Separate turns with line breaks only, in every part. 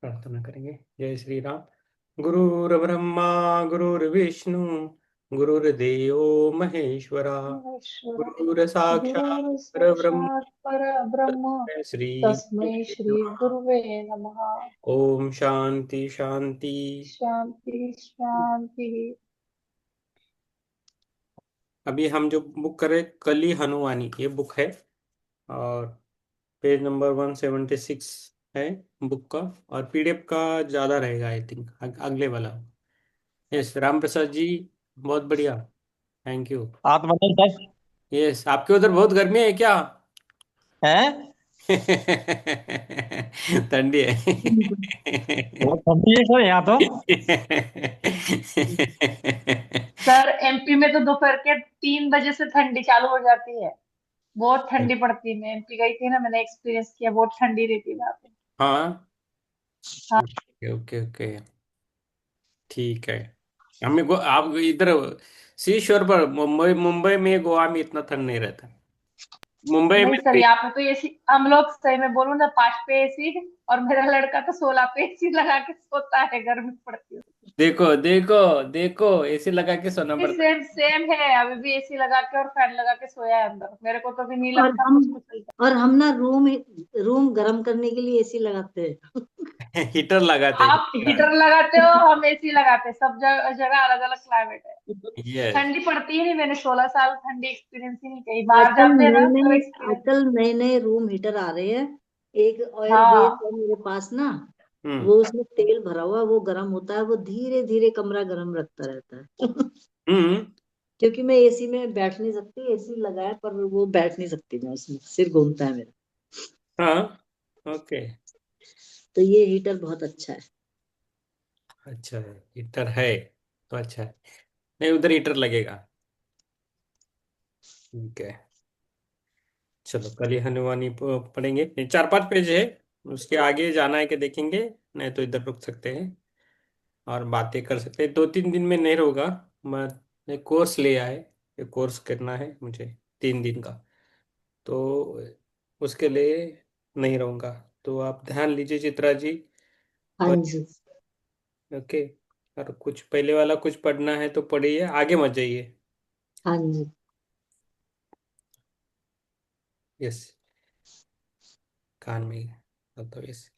प्रार्थना करेंगे। जय श्री राम। गुरुर्ब्रह्मा गुरुर्विष्णु गुरुर्देवो महेश्वरा
ईश्वर
गुरुर्साक्षात्
गुरुः
परब्रह्म
साक्षात् परब्रह्म
तस्मै श्री
तस्मै
गुरुवे
श्री
नमः।
गुरुवे नमः।
ओम शांति शांति।
शांति शांति।
अभी हम जो बुक कर रहे कली हनुमानी, ये बुक है और पेज नंबर 176 है बुक का। और पीडीएफ का ज़्यादा रहेगा आई थिंक, अगले वाला। यस राम प्रसाद जी, बहुत बढ़िया, थैंक यू।
आप बताइए सर।
यस, आपके उधर बहुत गर्मी है क्या?
हैं?
ठंडी है।
बहुत ठंडी है सर यहाँ तो।
सर एमपी में तो दोपहर के 3 बजे से ठंडी चालू हो जाती है। बहुत ठंडी पड़ती है। मैं एमपी गई थी ना, मैंने एक्सपीरियंस किया, बहुत ठंडी रहती है वहाँ पे।
हाँ,
हाँ।
ओके ओके ओके, ठीक है। आप इधर सी शोर पर, मुंबई मुंबई में, गोवा में इतना ठंड नहीं रहता। मुंबई
नहीं
में
सर, यहाँ पे तो एसी, हम लोग सही में बोलूँ ना, 5 पे एसी। और मेरा लड़का तो 16 पे एसी लगा के सोता है, गर्मी पड़ती है।
देखो देखो देखो, एसी लगा के सोना पड़ता
सेम सेम है, अभी भी एसी लगा के और फैन लगा के सोया है अंदर। मेरे को तो भी नहीं
और
लगता
हम
कुछ कुछ चलता
और हम ना रूम गर्म करने के लिए एसी लगाते हैं।
है। हीटर लगाते
है।
हैं,
आप हीटर लगाते हो, हम एसी लगाते हैं। सब जगह जगह अलग अलग क्लाइमेट है।
यस।
ठंडी पड़ती ही नहीं, मैंने 16 साल ठंडी एक्सपीरियंस ही नहीं कही। बाहर
आजकल
जाते हैं
नए
ना तब
नए
एक्सपीरियंस।
आजकल नए नए रूम हीटर आ रहे हैं। एक ऑयल बेस
हाँ।
है मेरे पास ना।
हम्म
वो उसमें तेल भरा हुआ है, वो गर्म होता है, वो धीरे धीरे कमरा गर्म रखता रहता है।
हम्म।
क्योंकि मैं एसी में बैठ नहीं सकती, एसी लगाया पर वो बैठ नहीं सकती मैं उसमें, सिर घूमता है मेरा।
हाँ, ओके।
तो ये हीटर बहुत अच्छा है।
अच्छा है, हीटर है तो अच्छा है। नहीं, उधर हीटर लगेगा। ठीक है, चलो कल ही हनुमानी पढ़ेंगे। ये 4-5 पेज है, उसके आगे जाना है कि देखेंगे, नहीं तो इधर रुक सकते हैं और बातें कर सकते हैं। 2-3 दिन में नहीं होगा। मैं कोर्स ले आए, ये कोर्स करना है मुझे 3 दिन का, तो उसके लिए नहीं रहूँगा। तो आप ध्यान लीजिए चित्रा जी।
हाँ
पर
जी।
ओके, और कुछ पहले वाला कुछ पढ़ना है तो पढ़िए, आगे मत जाइए।
हाँ जी।
यस, कान में तो यस।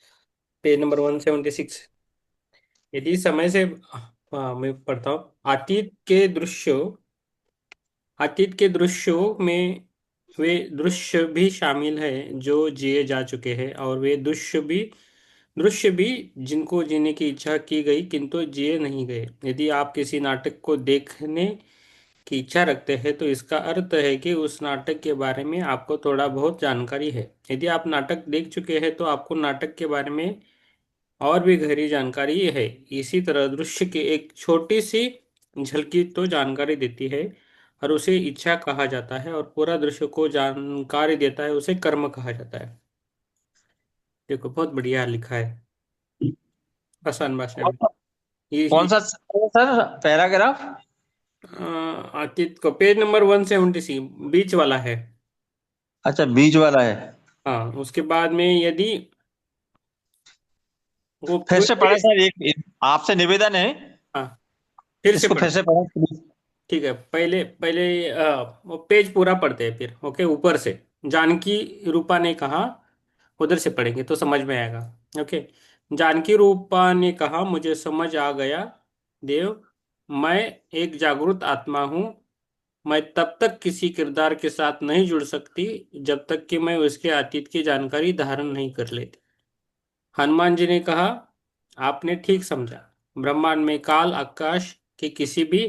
Page number 176। यदि समय से, हाँ मैं पढ़ता हूँ। अतीत के दृश्यों में वे दृश्य भी शामिल हैं जो जिए जा चुके हैं, और वे दृश्य भी जिनको जीने की इच्छा की गई किंतु जिए नहीं गए। यदि आप किसी नाटक को देखने की इच्छा रखते हैं तो इसका अर्थ है कि उस नाटक के बारे में आपको थोड़ा बहुत जानकारी है। यदि आप नाटक देख चुके हैं तो आपको नाटक के बारे में और भी गहरी जानकारी है। इसी तरह दृश्य की एक छोटी सी झलकी तो जानकारी देती है, और उसे इच्छा कहा जाता है, और पूरा दृश्य को जानकारी देता है, उसे कर्म कहा जाता है। देखो बहुत बढ़िया लिखा है, आसान भाषा
कौन
में।
सा
ये
कौन सा सर पैराग्राफ?
अतीत को पेज नंबर 170 बीच वाला है।
अच्छा, बीच वाला है।
हाँ, उसके बाद में यदि वो
फिर से पढ़ा
पूरे,
सर, एक आपसे निवेदन है,
हाँ फिर से
इसको
पढ़,
फिर से पढ़ा प्लीज।
ठीक है। पहले पहले वो पेज पूरा पढ़ते हैं फिर, ओके, ऊपर से। जानकी रूपा ने कहा, उधर से पढ़ेंगे तो समझ में आएगा। ओके। जानकी रूपा ने कहा, मुझे समझ आ गया देव, मैं एक जागरूक आत्मा हूँ। मैं तब तक किसी किरदार के साथ नहीं जुड़ सकती जब तक कि मैं उसके अतीत की जानकारी धारण नहीं कर लेती। हनुमान जी ने कहा, आपने ठीक समझा। ब्रह्मांड में काल आकाश के किसी भी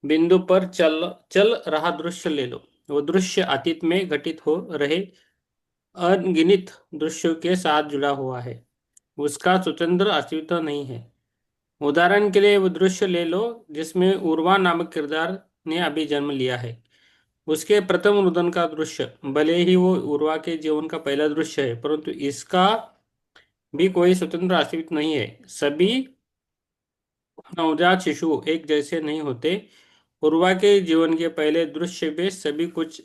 बिंदु पर चल चल रहा दृश्य ले लो, वो दृश्य अतीत में घटित हो रहे अनगिनत दृश्यों के साथ जुड़ा हुआ है, उसका स्वतंत्र अस्तित्व नहीं है। उदाहरण के लिए वो दृश्य ले लो जिसमें उर्वा नामक किरदार ने अभी जन्म लिया है। उसके प्रथम रुदन का दृश्य, भले ही वो उर्वा के जीवन का पहला दृश्य है, परंतु इसका भी कोई स्वतंत्र अस्तित्व नहीं है। सभी नवजात शिशु एक जैसे नहीं होते। उर्वा के जीवन के पहले दृश्य में सभी कुछ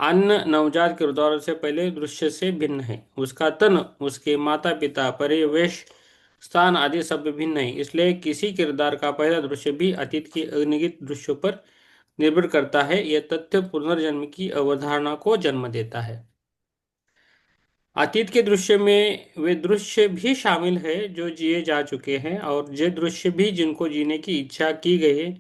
अन्य नवजात किरदारों से पहले दृश्य से भिन्न है। उसका तन, उसके माता पिता, परिवेश, स्थान आदि सब भिन्न नहीं, इसलिए किसी किरदार का पहला दृश्य भी अतीत के अनिगत दृश्यों पर निर्भर करता है। यह तथ्य पुनर्जन्म की अवधारणा को जन्म देता है। अतीत के दृश्य में वे दृश्य भी शामिल है जो जिए जा चुके हैं, और जे दृश्य भी जिनको जीने की इच्छा की गई है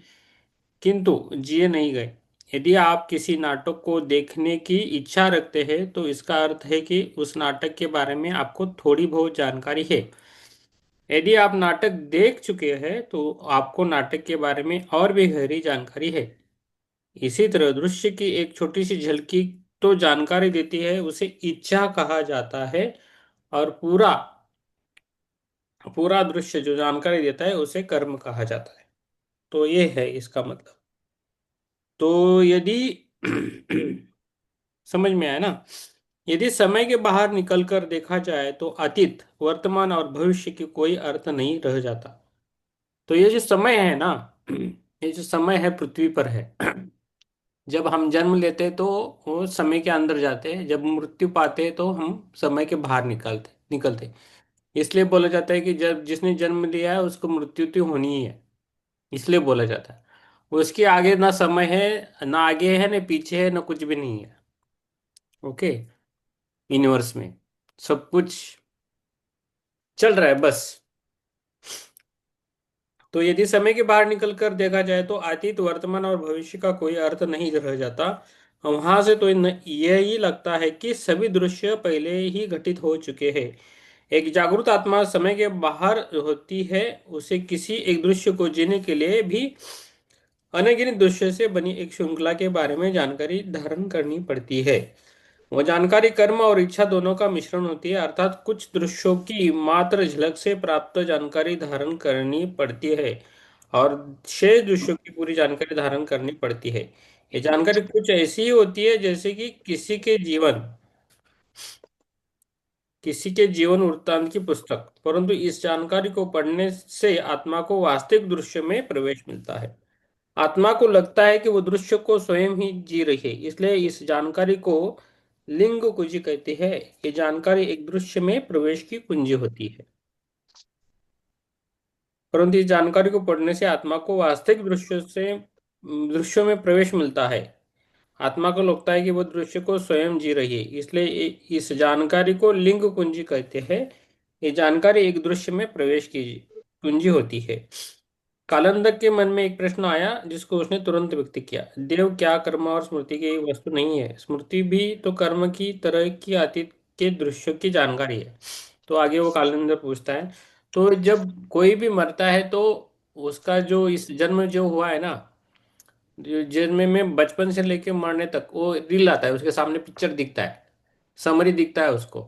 किंतु जिए नहीं गए। यदि आप किसी नाटक को देखने की इच्छा रखते हैं तो इसका अर्थ है कि उस नाटक के बारे में आपको थोड़ी बहुत जानकारी है। यदि आप नाटक देख चुके हैं तो आपको नाटक के बारे में और भी गहरी जानकारी है। इसी तरह दृश्य की एक छोटी सी झलकी तो जानकारी देती है, उसे इच्छा कहा जाता है, और पूरा पूरा दृश्य जो जानकारी देता है उसे कर्म कहा जाता है। तो ये है इसका मतलब। तो यदि समझ में आया ना, यदि समय के बाहर निकलकर देखा जाए तो अतीत, वर्तमान और भविष्य की कोई अर्थ नहीं रह जाता। तो ये जो समय है ना, ये जो समय है पृथ्वी पर है। जब हम जन्म लेते हैं तो वो समय के अंदर जाते हैं, जब मृत्यु पाते हैं तो हम समय के बाहर निकलते निकलते। इसलिए बोला जाता है कि जब जिसने जन्म लिया है उसको मृत्यु तो होनी ही है, इसलिए बोला जाता है। उसके आगे ना समय है, ना आगे है, ना पीछे है, ना कुछ भी नहीं है। ओके, यूनिवर्स में सब कुछ चल रहा है बस। तो यदि समय के बाहर निकलकर देखा जाए तो अतीत, वर्तमान और भविष्य का कोई अर्थ नहीं रह जाता। वहां से तो यही लगता है कि सभी दृश्य पहले ही घटित हो चुके हैं। एक जागरूक आत्मा समय के बाहर होती है, उसे किसी एक दृश्य को जीने के लिए भी अनगिनत दृश्य से बनी एक श्रृंखला के बारे में जानकारी धारण करनी पड़ती है। वो जानकारी कर्म और इच्छा दोनों का मिश्रण होती है, अर्थात कुछ दृश्यों की मात्र झलक से प्राप्त जानकारी धारण करनी पड़ती है और शेष दृश्यों की पूरी जानकारी धारण करनी पड़ती है। ये जानकारी कुछ ऐसी ही होती है जैसे कि किसी के जीवन वृत्तांत की पुस्तक, परंतु इस जानकारी को पढ़ने से आत्मा को वास्तविक दृश्य में प्रवेश मिलता है। आत्मा को लगता है कि वो दृश्य को स्वयं ही जी रही है, इसलिए इस जानकारी को लिंग कुंजी कहते हैं। ये जानकारी एक दृश्य में प्रवेश की कुंजी होती है, परंतु इस जानकारी को पढ़ने से आत्मा को वास्तविक दृश्यों में प्रवेश मिलता है। आत्मा को लगता है कि वो दृश्य को स्वयं जी रही है, इसलिए इस जानकारी को लिंग कुंजी कहते हैं। ये जानकारी एक दृश्य में प्रवेश की कुंजी होती है। कालंदर के मन में एक प्रश्न आया जिसको उसने तुरंत व्यक्त किया, देव क्या कर्म और स्मृति की वस्तु नहीं है? स्मृति भी तो कर्म की तरह की अतीत के दृश्यों की जानकारी है। तो आगे वो कालंदर पूछता है, तो जब कोई भी मरता है तो उसका जो इस जन्म जो हुआ है ना, जो जन्म में बचपन से लेके मरने तक वो रील आता है, उसके सामने पिक्चर दिखता है, समरी दिखता है उसको,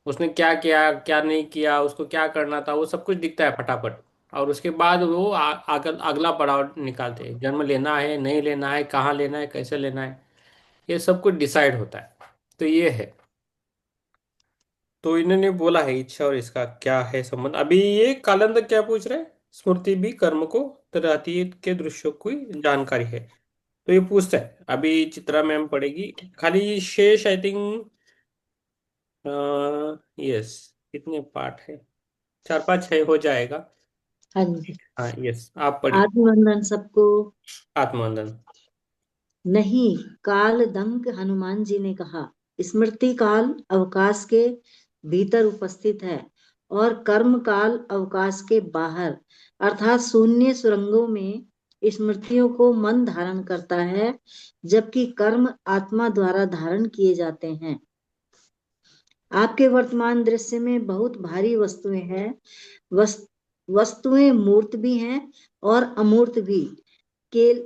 उसने क्या किया क्या नहीं किया, उसको क्या करना था, वो सब कुछ दिखता है फटाफट। और उसके बाद वो अगला पड़ाव निकालते हैं, जन्म लेना है नहीं लेना है, कहाँ लेना है कैसे लेना है, ये सब कुछ डिसाइड होता है। तो ये है। तो इन्होंने बोला है इच्छा और इसका क्या है संबंध। अभी ये कालंदर क्या पूछ रहे हैं, स्मृति भी कर्म को तरह अतीत के दृश्यों की जानकारी है, तो ये पूछता है। अभी चित्रा मैम पढ़ेगी, खाली शेष आई थिंक, यस, कितने पार्ट है, 4 5 6 हो जाएगा।
हाँ जी।
हाँ यस, आप पढ़िए।
आत्मवंदन सबको।
आत्मवंदन।
नहीं, काल दंक हनुमान जी ने कहा, स्मृति काल अवकाश के भीतर उपस्थित है और कर्म काल अवकाश के बाहर, अर्थात शून्य सुरंगों में स्मृतियों को मन धारण करता है, जबकि कर्म आत्मा द्वारा धारण किए जाते हैं। आपके वर्तमान दृश्य में बहुत भारी वस्तुएं हैं। वस्तुएं मूर्त भी हैं और अमूर्त भी। केल,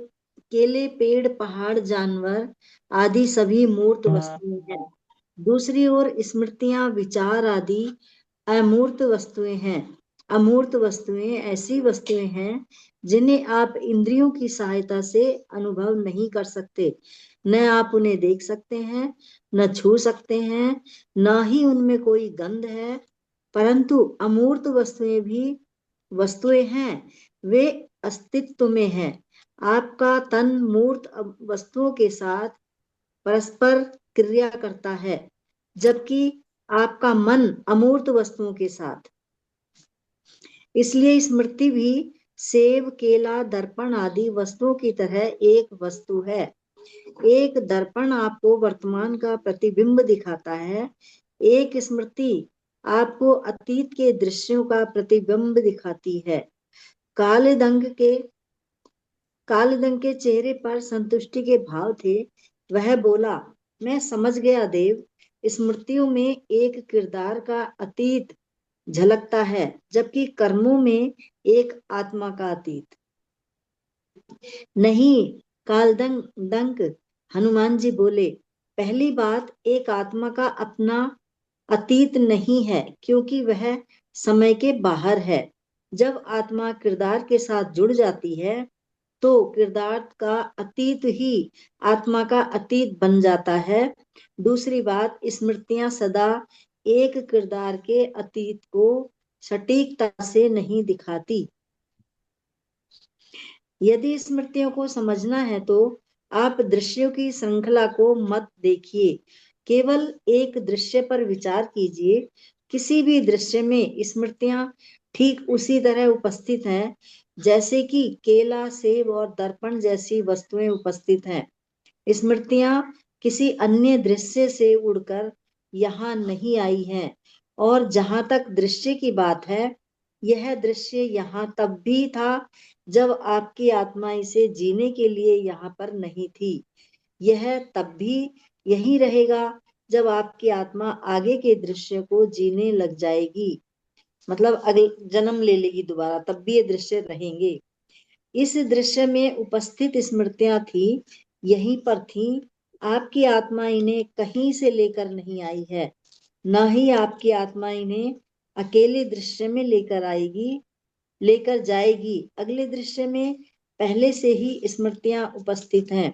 केले, पेड़, पहाड़, जानवर आदि सभी मूर्त वस्तुएं हैं। दूसरी ओर स्मृतियां, विचार आदि अमूर्त वस्तुएं हैं। अमूर्त वस्तुएं ऐसी वस्तुएं हैं जिन्हें आप इंद्रियों की सहायता से अनुभव नहीं कर सकते। न आप उन्हें देख सकते हैं, न छू सकते हैं, न ही उनमें कोई गंध है। परंतु अमूर्त वस्तुएं भी वस्तुएं हैं, वे अस्तित्व में हैं। आपका तन मूर्त वस्तुओं के साथ परस्पर क्रिया करता है, जबकि आपका मन अमूर्त वस्तुओं के साथ। इसलिए स्मृति भी सेब, केला, दर्पण आदि वस्तुओं की तरह एक वस्तु है। एक दर्पण आपको वर्तमान का प्रतिबिंब दिखाता है, एक स्मृति आपको अतीत के दृश्यों का प्रतिबिंब दिखाती है। कालदंग के कालदंग के चेहरे पर संतुष्टि के भाव थे। वह बोला, मैं समझ गया देव। स्मृतियों में एक किरदार का अतीत झलकता है, जबकि कर्मों में एक आत्मा का अतीत नहीं। कालदंग दंक हनुमान जी बोले, पहली बात, एक आत्मा का अपना अतीत नहीं है, क्योंकि वह समय के बाहर है। जब आत्मा किरदार के साथ जुड़ जाती है तो किरदार का अतीत ही आत्मा का अतीत बन जाता है। दूसरी बात, स्मृतियां सदा एक किरदार के अतीत को सटीकता से नहीं दिखाती। यदि स्मृतियों को समझना है तो आप दृश्यों की श्रृंखला को मत देखिए, केवल एक दृश्य पर विचार कीजिए। किसी भी दृश्य में स्मृतियां ठीक उसी तरह उपस्थित हैं जैसे कि केला, सेब और दर्पण जैसी वस्तुएं उपस्थित हैं। स्मृतियां किसी अन्य दृश्य से उड़कर यहाँ नहीं आई हैं। और जहां तक दृश्य की बात है, यह दृश्य यहाँ तब भी था जब आपकी आत्मा इसे जीने के लिए यहाँ पर नहीं थी। यह तब भी यही रहेगा जब आपकी आत्मा आगे के दृश्य को जीने लग जाएगी, मतलब अगले जन्म ले लेगी दोबारा, तब भी ये दृश्य रहेंगे। इस दृश्य में उपस्थित स्मृतियां थी, यहीं पर थी। आपकी आत्मा इन्हें कहीं से लेकर नहीं आई है, न ही आपकी आत्मा इन्हें अकेले दृश्य में लेकर जाएगी। अगले दृश्य में पहले से ही स्मृतियां उपस्थित हैं,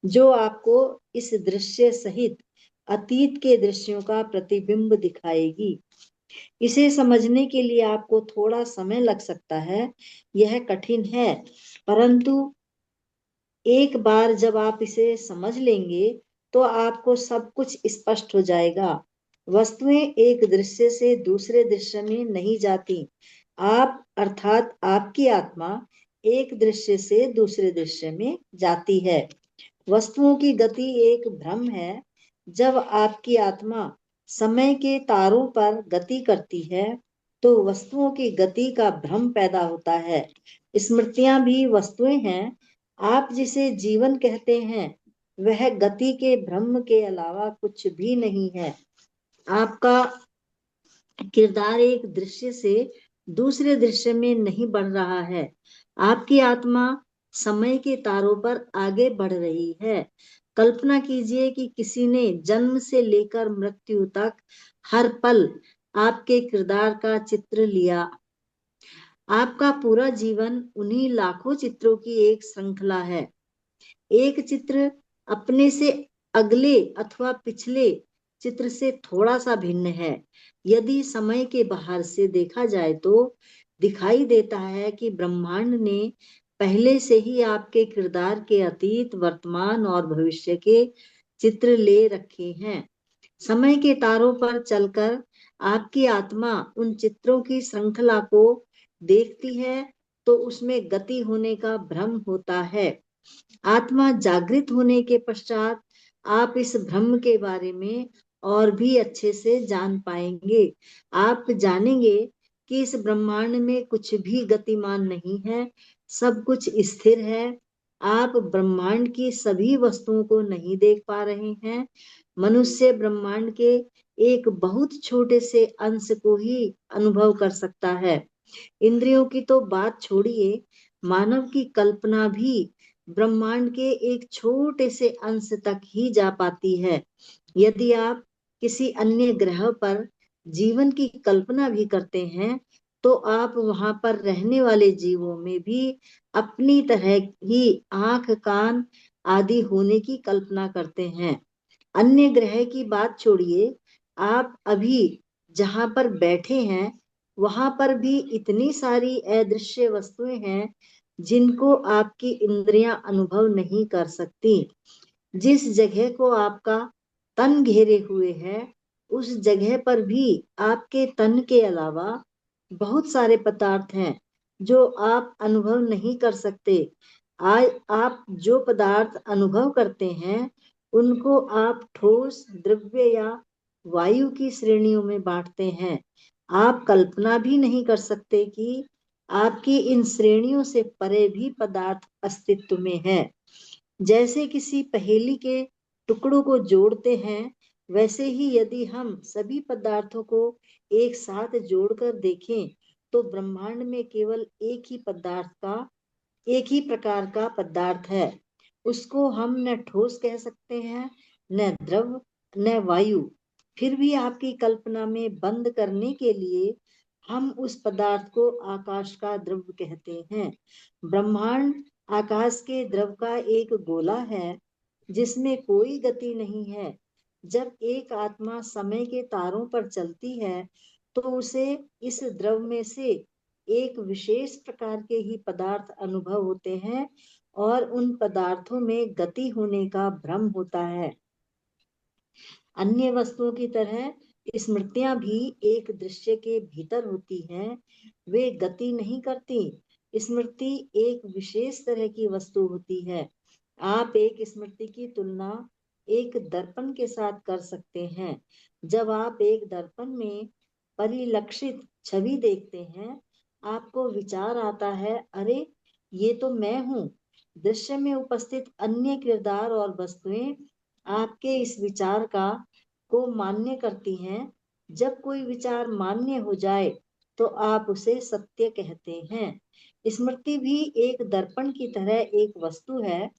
जो आपको इस दृश्य सहित अतीत के दृश्यों का प्रतिबिंब दिखाएगी। इसे समझने के लिए आपको थोड़ा समय लग सकता है, यह कठिन है, परंतु एक बार जब आप इसे समझ लेंगे तो आपको सब कुछ स्पष्ट हो जाएगा। वस्तुएं एक दृश्य से दूसरे दृश्य में नहीं जाती। आप अर्थात आपकी आत्मा एक दृश्य से दूसरे दृश्य में जाती है। वस्तुओं की गति एक भ्रम है। जब आपकी आत्मा समय के तारों पर गति करती है तो वस्तुओं की गति का भ्रम पैदा होता है। स्मृतियां भी वस्तुएं हैं। आप जिसे जीवन कहते हैं वह गति के भ्रम के अलावा कुछ भी नहीं है। आपका किरदार एक दृश्य से दूसरे दृश्य में नहीं बढ़ रहा है। आपकी आत्मा समय के तारों पर आगे बढ़ रही है। कल्पना कीजिए कि किसी ने जन्म से लेकर मृत्यु तक हर पल आपके किरदार का चित्र लिया। आपका पूरा जीवन उन्हीं लाखों चित्रों की एक श्रृंखला है। एक चित्र अपने से अगले अथवा पिछले चित्र से थोड़ा सा भिन्न है। यदि समय के बाहर से देखा जाए तो दिखाई देता है कि ब्रह्मांड ने पहले से ही आपके किरदार के अतीत, वर्तमान और भविष्य के चित्र ले रखे हैं। समय के तारों पर चलकर आपकी आत्मा उन चित्रों की श्रृंखला को देखती है तो उसमें गति होने का भ्रम होता है। आत्मा जागृत होने के पश्चात आप इस भ्रम के बारे में और भी अच्छे से जान पाएंगे। आप जानेंगे कि इस ब्रह्मांड में कुछ भी गतिमान नहीं है, सब कुछ स्थिर है। आप ब्रह्मांड की सभी वस्तुओं को नहीं देख पा रहे हैं। मनुष्य ब्रह्मांड के एक बहुत छोटे से अंश को ही अनुभव कर सकता है। इंद्रियों की तो बात छोड़िए, मानव की कल्पना भी ब्रह्मांड के एक छोटे से अंश तक ही जा पाती है। यदि आप किसी अन्य ग्रह पर जीवन की कल्पना भी करते हैं तो आप वहां पर रहने वाले जीवों में भी अपनी तरह ही आंख, कान आदि होने की कल्पना करते हैं। अन्य ग्रह की बात छोड़िए, आप अभी जहां पर बैठे हैं वहां पर भी इतनी सारी अदृश्य वस्तुएं हैं जिनको आपकी इंद्रियां अनुभव नहीं कर सकती। जिस जगह को आपका तन घेरे हुए है, उस जगह पर भी आपके तन के अलावा बहुत सारे पदार्थ हैं जो आप अनुभव नहीं कर सकते। आज आप जो पदार्थ अनुभव करते हैं उनको आप ठोस, द्रव्य या वायु की श्रेणियों में बांटते हैं। आप कल्पना भी नहीं कर सकते कि आपकी इन श्रेणियों से परे भी पदार्थ अस्तित्व में है। जैसे किसी पहेली के टुकड़ों को जोड़ते हैं, वैसे ही यदि हम सभी पदार्थों को एक साथ जोड़कर देखें तो ब्रह्मांड में केवल एक ही प्रकार का पदार्थ है। उसको हम न ठोस कह सकते हैं, न द्रव, न वायु। फिर भी आपकी कल्पना में बंद करने के लिए हम उस पदार्थ को आकाश का द्रव कहते हैं। ब्रह्मांड आकाश के द्रव का एक गोला है जिसमें कोई गति नहीं है। जब एक आत्मा समय के तारों पर चलती है तो उसे इस द्रव में से एक विशेष प्रकार के ही पदार्थ अनुभव होते हैं और उन पदार्थों में गति होने का भ्रम होता है। अन्य वस्तुओं की तरह स्मृतियां भी एक दृश्य के भीतर होती हैं, वे गति नहीं करती। स्मृति एक विशेष तरह की वस्तु होती है। आप एक स्मृति की तुलना एक दर्पण के साथ कर सकते हैं। जब आप एक दर्पण में परिलक्षित छवि देखते हैं, आपको विचार आता है, अरे ये तो मैं हूँ। दृश्य में उपस्थित अन्य किरदार और वस्तुएं आपके इस विचार को मान्य करती हैं। जब कोई विचार मान्य हो जाए तो आप उसे सत्य कहते हैं। स्मृति भी एक दर्पण की तरह एक वस्तु है।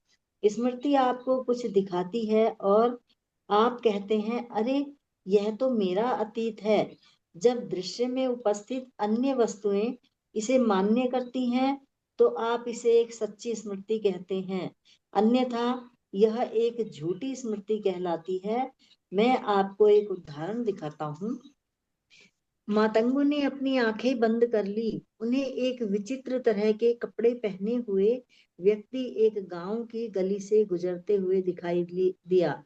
स्मृति आपको कुछ दिखाती है और आप कहते हैं, अरे यह तो मेरा अतीत है। जब दृश्य में उपस्थित अन्य वस्तुएं इसे मान्य करती हैं तो आप इसे एक सच्ची स्मृति कहते हैं, अन्यथा यह एक झूठी स्मृति कहलाती है। मैं आपको एक उदाहरण दिखाता हूँ। मातंगों ने अपनी आंखें बंद कर ली। उन्हें एक विचित्र तरह के कपड़े पहने हुए व्यक्ति एक गांव की गली से गुजरते हुए दिखाई दिया।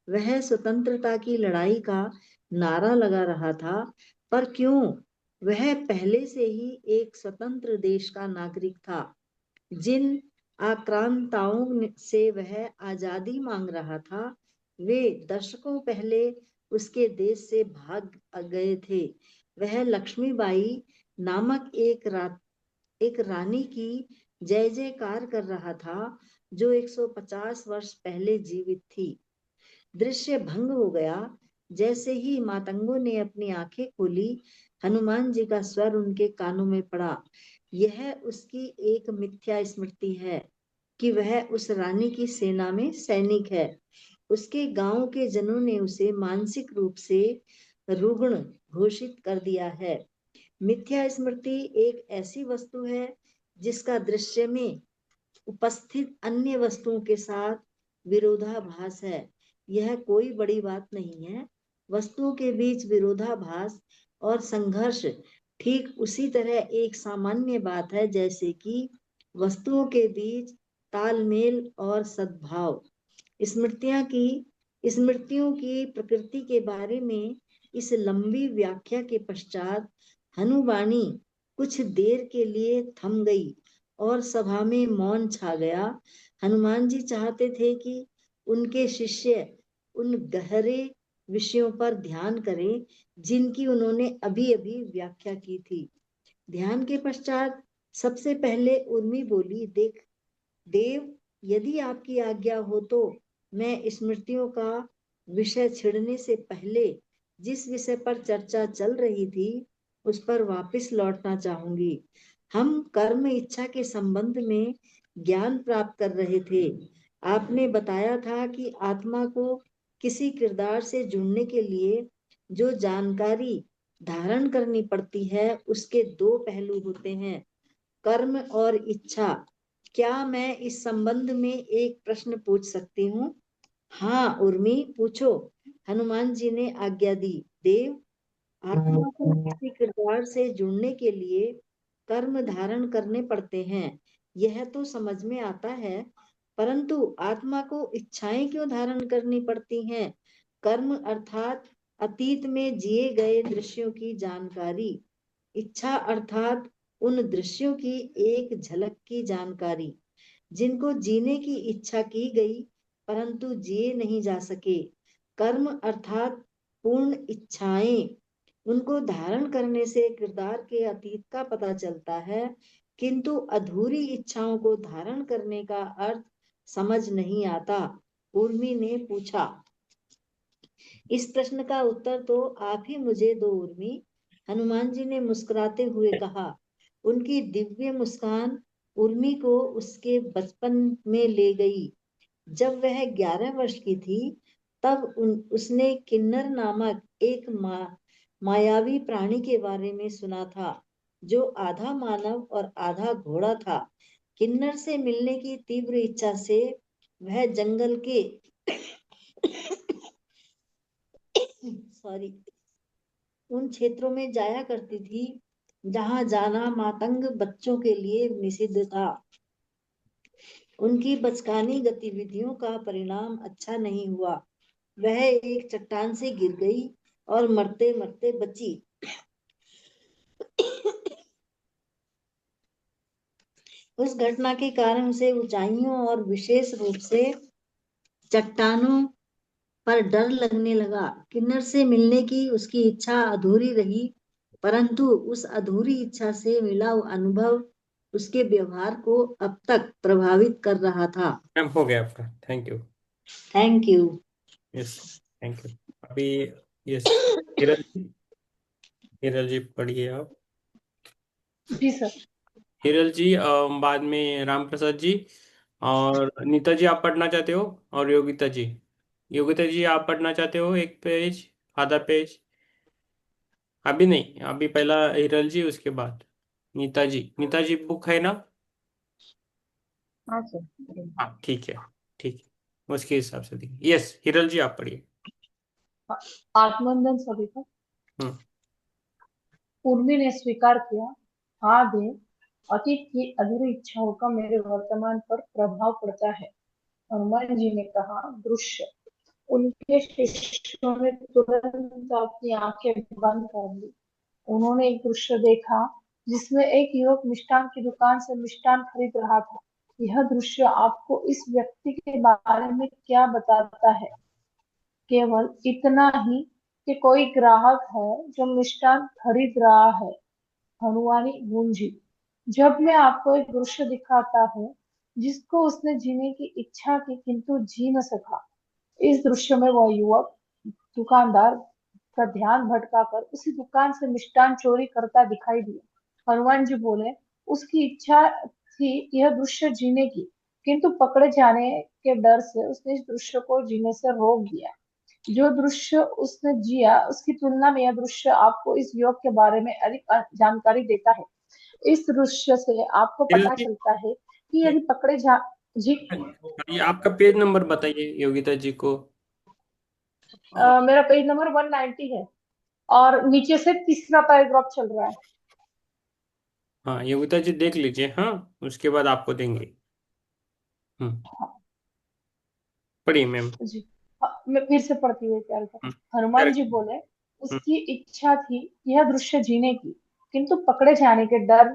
वह स्वतंत्रता की लड़ाई का नारा लगा रहा था, पर क्यों? वह पहले से ही एक स्वतंत्र देश का नागरिक था। जिन आक्रांताओं से वह आजादी मांग रहा था, वे दशकों पहले उसके देश से भाग गए थे। वह लक्ष्मीबाई नामक एक रानी की जय जयकार कर रहा था जो 150 वर्ष पहले जीवित थी। दृश्य भंग हो गया। जैसे ही मातंगों ने अपनी आंखें खोली, हनुमान जी का स्वर उनके कानों में पड़ा। यह उसकी एक मिथ्या स्मृति है कि वह उस रानी की सेना में सैनिक है। उसके गांव के जनों ने उसे मानसिक रूप से रुग्ण घोषित कर दिया है। मिथ्या स्मृति एक ऐसी वस्तु है जिसका दृश्य में उपस्थित अन्य वस्तुओं के साथ विरोधाभास है। यह कोई बड़ी बात नहीं है। वस्तुओं के बीच विरोधाभास और संघर्ष ठीक उसी तरह एक सामान्य बात है जैसे कि वस्तुओं के बीच तालमेल और सद्भाव। स्मृतियों की प्रकृति के बारे में इस लंबी व्याख्या के पश्चात हनुबाणी कुछ देर के लिए थम गई और सभा में मौन छा गया। हनुमान जी चाहते थे कि उनके शिष्य उन गहरे विषयों पर ध्यान करें जिनकी उन्होंने अभी अभी व्याख्या की थी। ध्यान के पश्चात सबसे पहले उर्मी बोली, देख देव, यदि आपकी आज्ञा हो तो मैं स्मृतियों का विषय छिड़ने से पहले जिस विषय पर चर्चा चल रही थी उस पर वापस लौटना चाहूंगी। हम कर्म इच्छा के संबंध में ज्ञान प्राप्त कर रहे थे। आपने बताया था कि आत्मा को किसी किरदार से जुड़ने के लिए जो जानकारी धारण करनी पड़ती है उसके दो पहलू होते हैं, कर्म और इच्छा। क्या मैं इस संबंध में एक प्रश्न पूछ सकती हूँ? हाँ उर्मी, पूछो। हनुमान जी ने आज्ञा दी। देव, आत्मा को किसी किरदार से जुड़ने के लिए कर्म धारण करने पड़ते हैं, यह तो समझ में आता है, परंतु आत्मा को इच्छाएं क्यों धारण करनी पड़ती हैं? कर्म अर्थात अतीत में जिए गए दृश्यों की जानकारी। इच्छा अर्थात उन दृश्यों की एक झलक की जानकारी जिनको जीने की इच्छा की गई परंतु जिए नहीं जा सके। कर्म अर्थात पूर्ण इच्छाएं, उनको धारण करने से किरदार के अतीत का पता चलता है, किंतु अधूरी इच्छाओं को धारण करने का अर्थ समझ नहीं आता। उर्मी ने पूछा। इस प्रश्न का उत्तर तो आप ही मुझे दो उर्मी। हनुमान जी ने मुस्कुराते हुए कहा। उनकी दिव्य मुस्कान उर्मी को उसके बचपन में ले गई। जब वह 11 वर्ष की थी तब उसने किन्नर नामक एक मायावी प्राणी के बारे में सुना था जो आधा मानव और आधा घोड़ा था। किन्नर से मिलने की तीव्र इच्छा से वह जंगल के सॉरी उन क्षेत्रों में जाया करती थी जहां जाना मातंग बच्चों के लिए निषिद्ध था। उनकी बचकानी गतिविधियों का परिणाम अच्छा नहीं हुआ। वह एक चट्टान से गिर गई और मरते मरते बची। उस घटना के कारण उसे ऊंचाइयों और विशेष रूप से चट्टानों पर डर लगने लगा। किन्नर से मिलने की उसकी इच्छा अधूरी रही, परंतु उस अधूरी इच्छा से मिला अनुभव उसके व्यवहार को अब तक प्रभावित कर रहा था।
मैम हो गया आपका, thank you.
Thank you.
Yes, thank you. अभी यस, हिरल जी, हिरल जी पढ़िए आप।
जी सर।
हिरल जी, बाद में राम प्रसाद जी और नीता जी आप पढ़ना चाहते हो, और योगिता जी। योगिता जी आप पढ़ना चाहते हो एक पेज, आधा पेज? अभी नहीं, अभी पहला हिरल जी, उसके बाद नीता जी। नीता जी बुक है ना?
हाँ सर।
हाँ ठीक है, ठीक है, उसके हिसाब से देखिए। यस, हिरल जी आप पढ़िए।
आत्मवंदन सभी को।
हम्म।
उर्मी ने स्वीकार किया। हाँ दे, अतीत की अधूरी इच्छाओं का मेरे वर्तमान पर प्रभाव पड़ता है। हनुमान जी ने कहा। दृश्य। उनके शिष्यों ने तुरंत अपनी आंखें बंद कर ली। उन्होंने एक दृश्य देखा जिसमें एक युवक मिष्ठान की दुकान से मिष्ठान खरीद रहा था। यह दृश्य आपको इस व्यक्ति के बारे में क्या बताता है? केवल इतना ही कि कोई ग्राहक है जो मिष्ठान खरीद रहा है। हनुमानी गूंजी। जब मैं आपको एक दृश्य दिखाता हूँ जिसको उसने जीने की इच्छा की किंतु जी न सका। इस दृश्य में वह युवक दुकानदार का ध्यान भटकाकर उसी दुकान से मिष्ठान चोरी करता दिखाई दिया। हनुमान जी बोले, उसकी इच्छा थी यह दृश्य जीने की, किंतु पकड़े जाने के डर से उसने इस दृश्य को जीने से रोक दिया। जो दृश्य उसने जिया उसकी तुलना में यह दृश्य आपको इस योग के बारे में अधिक जानकारी देता है। इस दृश्य से आपको
हिरल
पता
जी,
चलता है कि यदि पकड़े जा। जी।
ये आपका पेज नंबर बताइए योगिता जी को। और
मेरा पेज नंबर 190 है और नीचे से तीसरा पैराग्राफ चल रहा है।
हाँ योगिता जी देख लीजिए, हाँ उसके बाद आपको देंगे। हम्म, पढ़िए मैम।
जी। मैं फिर से पढ़ती हूँ प्यारे को।
हम्म,
हनुमान जी
correct।
बोले,
हम्म,
उसकी इच्छा थी यह दृश्य जीने की, किंतु पकड़े जाने के डर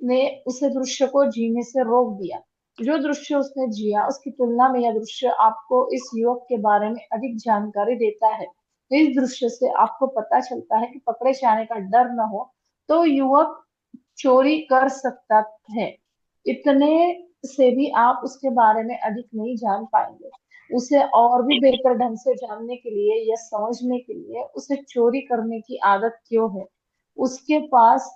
ने उसे दृश्य को जीने से रोक दिया। जो दृश्य उसने जिया उसकी तुलना में यह दृश्य आपको इस युवक के बारे में अधिक जानकारी देता है। इस दृश्य से आपको पता चलता है कि पकड़े जाने का डर न हो तो युवक चोरी कर सकता है। इतने से भी आप उसके बारे में अधिक नहीं जान पाएंगे। उसे और भी बेहतर ढंग से जानने के लिए या समझने के लिए उसे चोरी करने की आदत क्यों है, उसके पास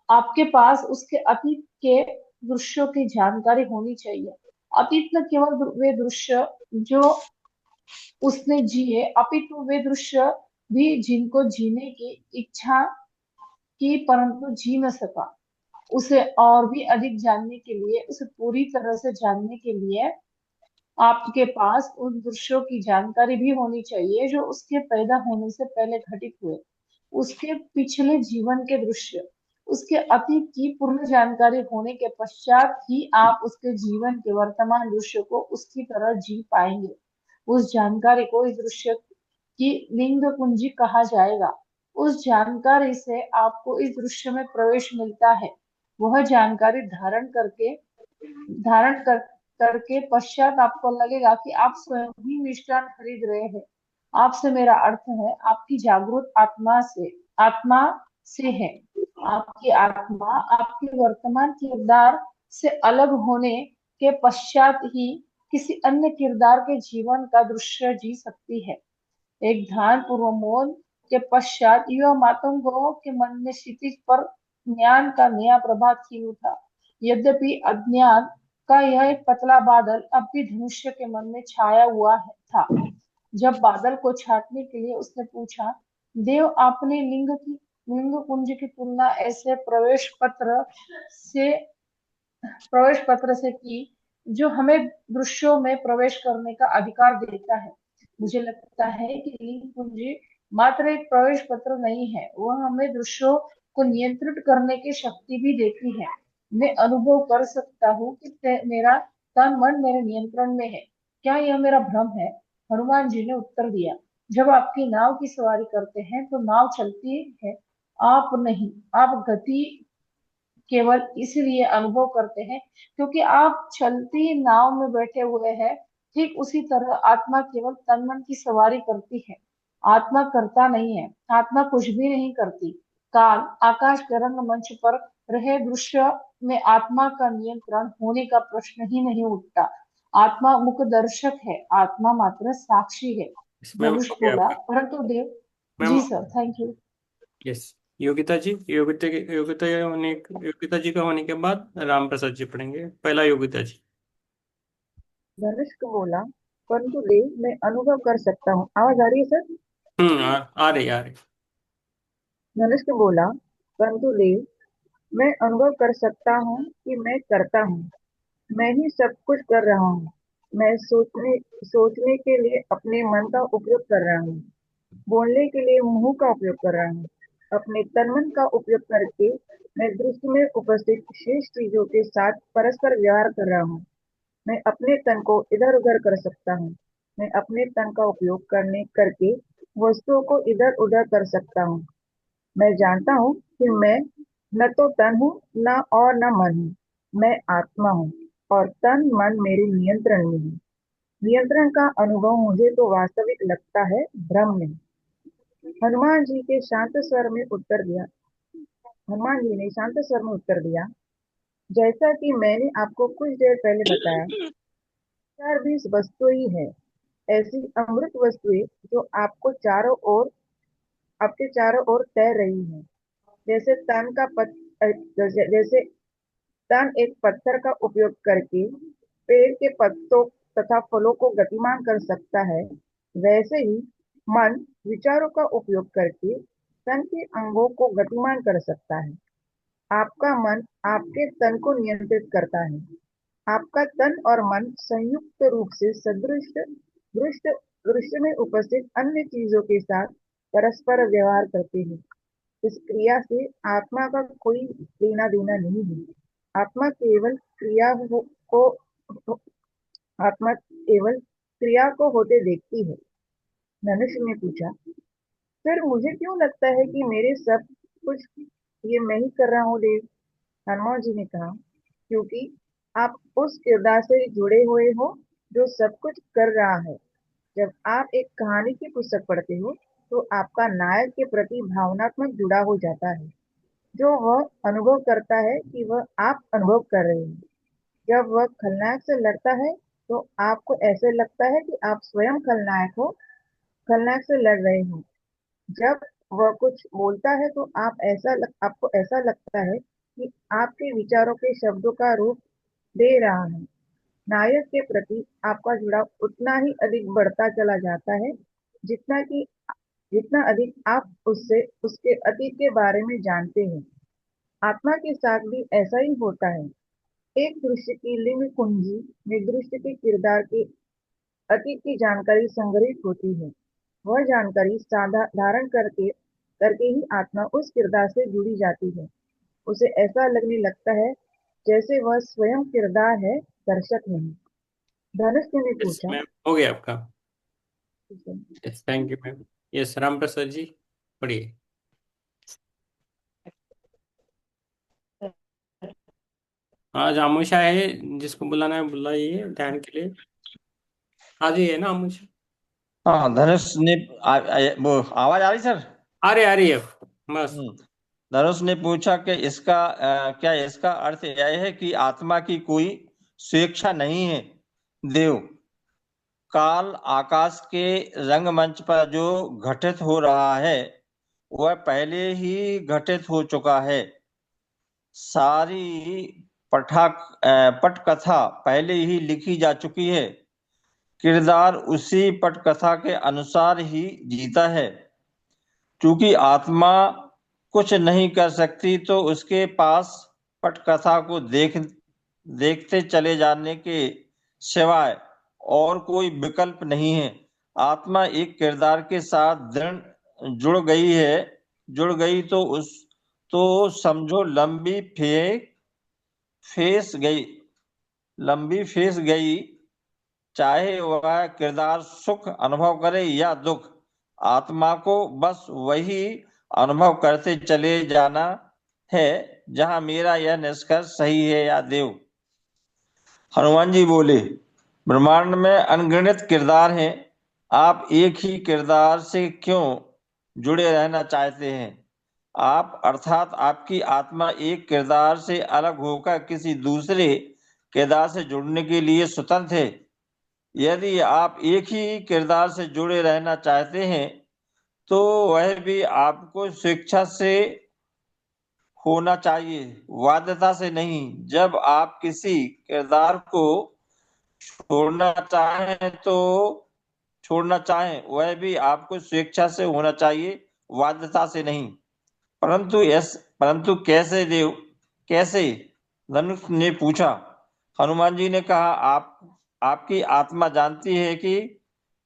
आपके पास उसके अतीत के दृश्यों की जानकारी होनी चाहिए। अतीत न केवल वे दृश्य जो उसने जिए, अपितु वे दृश्य भी जिनको जीने की इच्छा की परंतु जी न सका। उसे और भी अधिक जानने के लिए, उसे पूरी तरह से जानने के लिए आपके पास उन दृश्यों की जानकारी भी होनी चाहिए जो उसके पैदा होने से पहले घटित हुए। उसके पिछले जीवन के दृश्य, उसके अतीत की पूर्ण जानकारी होने के पश्चात ही आप उसके जीवन के वर्तमान दृश्य को उसकी तरह जी पाएंगे। उस जानकारी को इस दृश्य की लिंग कुंजी कहा जाएगा। उस जानकारी से आपको इस दृश्य में प्रवेश मिलता है। वह जानकारी धारण करके पश्चात आपको लगेगा कि आप स्वयं ही मिष्ठान खरीद रहे हैं। आपसे मेरा अर्थ है आपकी जागृत आत्मा से है। आपकी आत्मा आपके वर्तमान किरदार से अलग होने के पश्चात ही किसी अन्य किरदार के जीवन का दृश्य जी सकती है। एक ध्यान पूर्व मौन के पश्चात युवा मातंगों के मन में क्षितिज पर ज्ञान का नया प्रभात खिल उठा। यद्यपि अज्ञान का यह एक पतला बादल अब भी धनुष्य के मन में छाया हुआ था। जब बादल को छाटने के लिए उसने पूछा, देव आपने लिंग कुंज की तुलना ऐसे से प्रवेश पत्र से की जो हमें दृश्यों में प्रवेश करने का अधिकार देता है। मुझे लगता है कि लिंग कुंजी मात्र एक प्रवेश पत्र नहीं है, वह हमें दृश्यों को नियंत्रित करने की शक्ति भी देती है। मैं अनुभव कर सकता हूँ कि मेरा तन मन मेरे नियंत्रण में है। क्या यह मेरा भ्रम है? हनुमान जी ने उत्तर दिया, जब आपकी नाव की सवारी करते हैं तो नाव चलती है, आप नहीं। आप गति केवल इसलिए अनुभव करते हैं क्योंकि आप चलती नाव में बैठे हुए हैं। ठीक उसी तरह आत्मा केवल तन मन की सवारी करती है, आत्मा करता नहीं है। आत्मा कुछ भी नहीं करती। काल आकाश के रंगमंच पर रहे दृश्य में आत्मा का नियंत्रण होने का प्रश्न ही नहीं उठता। आत्मा मुख दर्शक है, आत्मा मात्र साक्षी है।
मैम
धनुष
हो गया
बोला,
आपका।
परंतु देव।
मैम।
जी sir, thank you.
Yes. Yogita ji, Yogita ji का होने के बाद राम प्रसाद जी पढ़ेंगे। पहला योगिता जी।
धनुष को बोला, परंतु देव मैं अनुभव कर सकता हूँ। आवाज आ रही है सर?
आ रही।
धनुष को बोला, परंतु देव मैं अनुभव कर सकता हूँ कि मैं करता हूँ। मैं ही सब कुछ कर रहा हूँ। मैं सोचने के लिए अपने मन का उपयोग कर रहा हूँ। बोलने के लिए मुंह का उपयोग कर रहा हूँ। अपने तन मन का उपयोग करके मैं दृश्य में उपस्थित शेष चीजों के साथ परस्पर व्यवहार कर रहा हूँ। मैं अपने तन को इधर उधर कर सकता हूँ। मैं अपने तन का उपयोग करके वस्तुओं को इधर उधर कर सकता हूँ। मैं जानता हूँ कि मैं न तो तन हूँ न और न मन हूँ। मैं आत्मा हूँ और तन मन मेरे नियंत्रण में है। नियंत्रण का अनुभव मुझे तो वास्तविक लगता है, भ्रम नहीं। हनुमान जी के शांत स्वर में उत्तर दिया हनुमान जी ने शांत स्वर में उत्तर दिया, जैसा कि मैंने आपको कुछ देर पहले बताया, चार बीस वस्तु ही है, ऐसी अमृत वस्तुएं जो आपके चारों ओर तैर रही हैं। जैसे जैसे तन एक पत्थर का उपयोग करके पेड़ के पत्तों तथा फलों को गतिमान कर सकता है, वैसे ही मन विचारों का उपयोग करके तन के अंगों को गतिमान कर सकता है। आपका मन आपके तन को नियंत्रित करता है। आपका तन और मन संयुक्त रूप से दृश्य दृश्य में उपस्थित अन्य चीजों के साथ परस्पर व्यवहार करते हैं। इस क्रिया से आत्मा का कोई लेना देना नहीं है। आत्मा केवल क्रिया को आत्मा केवल क्रिया को होते देखती है। मनुष्य ने पूछा, फिर मुझे क्यों लगता है कि मेरे सब कुछ ये मैं ही कर रहा हूँ देव? हनुमान जी ने कहा, क्योंकि आप उस किरदार से जुड़े हुए हो जो सब कुछ कर रहा है। जब आप एक कहानी की पुस्तक पढ़ते हो तो आपका नायक के प्रति भावनात्मक जुड़ा हो जाता है, जो वह अनुभव करता है कि वह आप अनुभव कर रहे हैं। जब वह खलनायक से लड़ता है तो आपको ऐसे लगता है कि आप स्वयं खलनायक से लड़ रहे हो। जब वह कुछ बोलता है तो आपको ऐसा लगता है कि आपके विचारों के शब्दों का रूप दे रहा है। नायक के प्रति आपका जुड़ाव उतना ही अधिक बढ़ता चला जाता है जितना कि जितना अधिक आप उससे उसके अतीत के बारे में जानते हैं। आत्मा के साथ भी ऐसा ही होता है। एक दृश्य की लिंग कुंजी में दृश्य के किरदार के अतीत की जानकारी संग्रहित होती है। वह जानकारी धारण करके करके ही आत्मा उस किरदार से जुड़ी जाती है। उसे ऐसा लगने लगता है जैसे वह स्वयं किरदार है, दर्शक नहीं। धनुष ने
यस
पूछा,
मैम, हो गया आपका। Yes, thank you ma'am. Yes, Ram Prasad ji पढ़िए। आज आमोशा है, जिसको बुलाना है बुलाइए ध्यान के लिए। आज ही है ना आमोशा?
हाँ, धनुष ने वो आवाज आ रही सर?
आ रही है बस।
हम्म। धनुष ने पूछा कि क्या इसका अर्थ यह है कि आत्मा की कोई स्वेच्छा नहीं है? देव, काल आकाश के रंगमंच पर जो घटित हो रहा है वह पहले ही घटित हो चुका है। सारी पटकथा पहले ही लिखी जा चुकी है। किरदार उसी पटकथा के अनुसार ही जीता है। क्योंकि आत्मा कुछ नहीं कर सकती तो उसके पास पटकथा को देखते चले जाने के सिवाय और कोई विकल्प नहीं है। आत्मा एक किरदार के साथ दृढ़ जुड़ गई तो समझो फेस गई लंबी फेस गई। चाहे वह किरदार सुख अनुभव करे या दुख, आत्मा को बस वही अनुभव करते चले जाना है। जहां मेरा यह निष्कर्ष सही है या देव? हनुमान जी बोले, ब्रह्मांड में अनगिनत किरदार हैं। आप एक ही किरदार से क्यों जुड़े रहना चाहते हैं? आप अर्थात आपकी आत्मा एक किरदार से अलग होकर किसी दूसरे किरदार से जुड़ने के लिए स्वतंत्र है। यदि आप एक ही किरदार से जुड़े रहना चाहते हैं तो वह भी आपको स्वेच्छा से होना चाहिए, बाध्यता से नहीं। जब आप किसी किरदार को छोड़ना चाहें तो छोड़ना चाहें वह भी आपको स्वेच्छा से होना चाहिए, बाध्यता से नहीं। परंतु कैसे देव, कैसे? धनुष ने पूछा। हनुमान जी ने कहा, आपकी आत्मा जानती है कि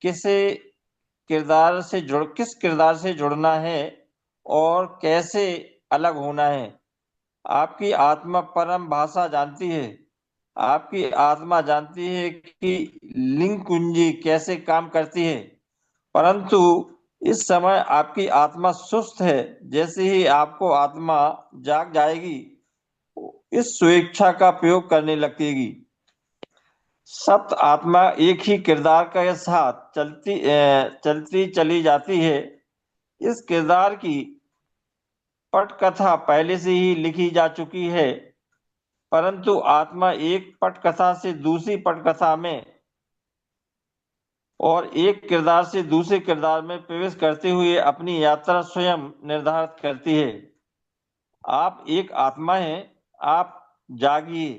किसे किस किरदार से जुड़ना है और कैसे अलग होना है। आपकी आत्मा परम भाषा जानती है। आपकी आत्मा जानती है कि लिंग कुंजी कैसे काम करती है। परंतु इस समय आपकी आत्मा सुस्त है। जैसे ही आपको आत्मा जाग जाएगी, इस स्वेच्छा का प्रयोग करने लगेगी। सप्त आत्मा एक ही किरदार के साथ चलती चली जाती है। इस किरदार की पटकथा पहले से ही लिखी जा चुकी है। परंतु आत्मा एक पटकथा से दूसरी पटकथा में और एक किरदार से दूसरे किरदार में प्रवेश करते हुए अपनी यात्रा स्वयं निर्धारित करती है। आप एक आत्मा हैं। आप जागिए,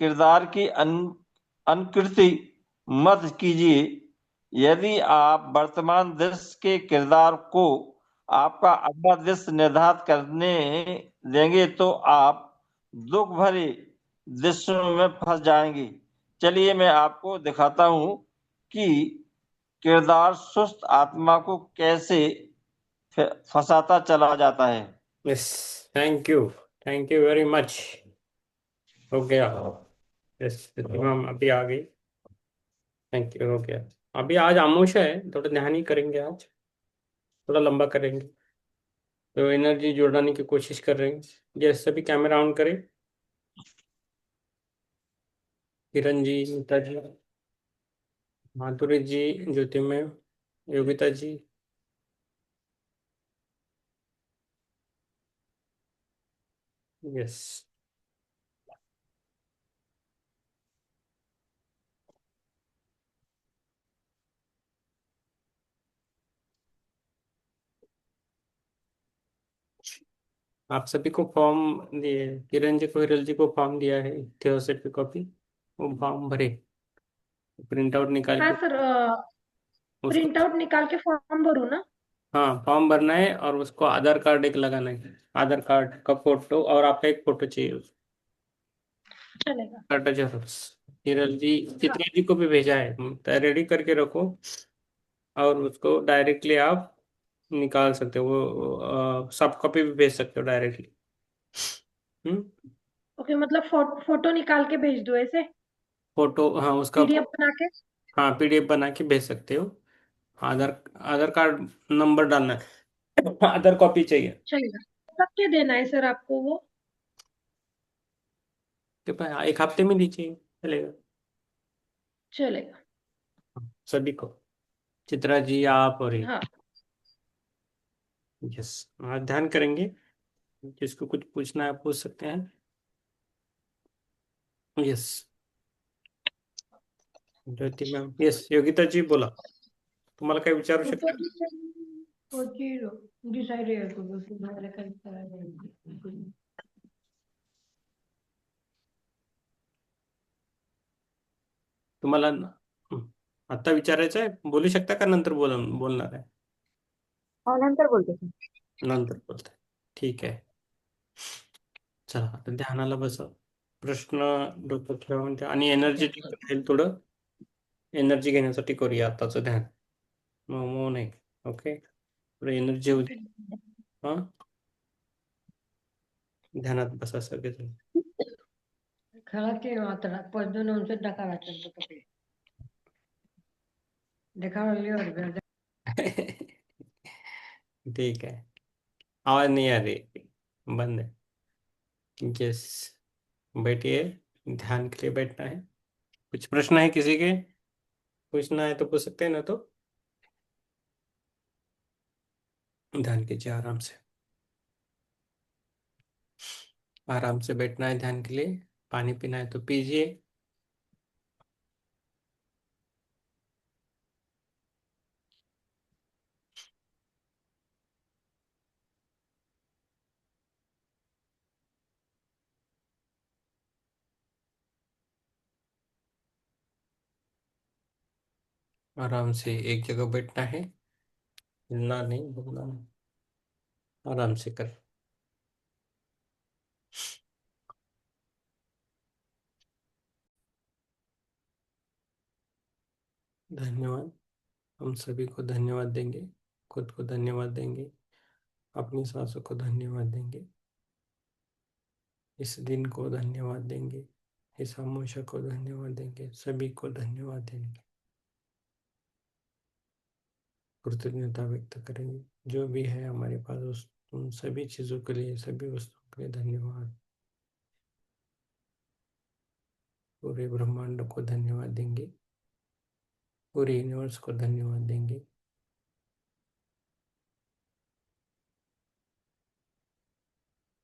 किरदार की अनुकृति मत कीजिए। यदि आप वर्तमान दृश्य के किरदार को आपका अगला दृश्य निर्धारित करने देंगे तो आप दुख भरे दृश्यों में फंस जाएंगे। चलिए मैं आपको दिखाता हूं कि किरदार सुस्त आत्मा को कैसे फंसाता चला जाता है।
Yes, thank you very much. हो गया। यस, मैम अभी आ गई। थैंक यू, हो गया। अभी आज आमोशा है, थोड़ा ध्यान ही करेंगे आज, थोड़ा लंबा करेंगे। तो एनर्जी जुड़ाने की कोशिश कर रहे हैं। यस, सभी कैमरा ऑन करें। किरण जी, नीता जी, माधुरी जी, ज्योतिमय, योगिता जी। यस। आप सभी को फॉर्म दिए, किरण जी को, हिरल जी को फॉर्म दिया है, थियोसेट कॉपी। वो फॉर्म भरे, प्रिंट आउट निकाल
हाँ
के
सर,
उसको।
प्रिंट आउट निकाल के फॉर्म भरू ना?
हाँ, फॉर्म भरना है और उसको आधार कार्ड एक लगाना है। आधार कार्ड का फोटो और आपका एक फोटो चाहिए उसको।
चलेगा।
टाटा जेरोक्स। हिरल जी,
हाँ।
चित्रा जी को भी भेजा है, तो रेडी करके रखो। और उसको डायरेक्टली आप निकाल सकते हो, वो सॉफ्ट कॉपी भी भेज सकते हो डायरेक्टली। हम्म।
ओके, मतलब फोटो निकाल के भेज दो ऐसे?
फोटो, हाँ उसका।
पीडीएफ बना के?
हाँ, पीडीएफ बना के भेज सकते हो। आधार आधार कार्ड नंबर डालना है। आधार कॉपी चाहिए।
चलेगा। कब के देना है सर आपको वो?
कृपया एक हफ्ते में दीजिए, चलेगा
चलेगा।
सभी को। चित्रा जी, आप और एक।
हाँ।
यस, आज ध्यान करेंगे। जिसको कुछ पूछना है पूछ सकते हैं। यस, ज्योति मैम। यस, योगिता जी बोला, तुम्हाला काही विचारू शकता? तुम्हाला आता विचारायचं आहे, बोलू शकता का नंतर बोलणार आहे?
और नंतर बोलते थे।
नंतर बोलताय, ठीक आहे. चला आता ध्यानाला बसा. प्रश्न डोक्यात ठेवा आणि एनर्जेटिक राहील थोडं. एनर्जी घेण्यासाठी करूया आताचं ध्यान. मौन आहे. ओके, थोडं एनर्जी होऊ दे. हा, ध्यानात बसा सगळेजण.
Kalaki matra, pues no no se da cara tanto porque dejaron libre, ¿verdad?
ठीक है, आवाज नहीं आ रही, बंद है. यस, बैठिए. ध्यान के लिए बैठना है. कुछ प्रश्न है किसी के? पूछना है तो पूछ सकते हैं, ना तो ध्यान कीजिए आराम से. आराम से बैठना है ध्यान के लिए. पानी पीना है तो पीजिए. आराम से एक जगह बैठना है, हिलना नहीं, बोलना नहीं. आराम से कर. धन्यवाद. हम सभी को धन्यवाद देंगे, खुद को धन्यवाद देंगे, अपनी सांसों को धन्यवाद देंगे, इस दिन को धन्यवाद देंगे, इस खामोशी को धन्यवाद देंगे, सभी को धन्यवाद देंगे. कृतज्ञता व्यक्त करेंगे. जो भी है हमारे पास उन सभी चीज़ों के लिए, सभी वस्तुओं के लिए धन्यवाद. पूरे ब्रह्मांड को धन्यवाद देंगे, पूरे यूनिवर्स को धन्यवाद देंगे.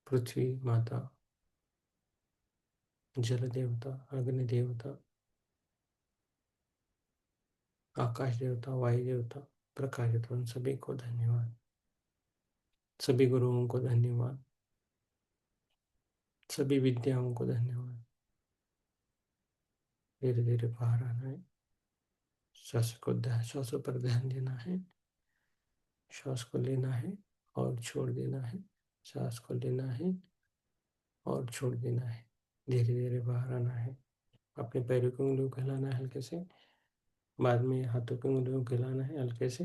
पृथ्वी माता, जल देवता, अग्नि देवता, आकाश देवता, वायु देवता, प्रकाश देवता, उन सभी को धन्यवाद. सभी गुरुओं को धन्यवाद, सभी विद्याओं को धन्यवाद. धीरे धीरे बाहर आना है. श्वासों पर ध्यान देना है. श्वास को लेना है और छोड़ देना है. सांस को लेना है और छोड़ देना है. धीरे धीरे बाहर आना है. अपने पैरों की उंगलियों को हिलाना है हल्के से. बाद में हाथों की उंगलियों को हिलाना है हल्के से.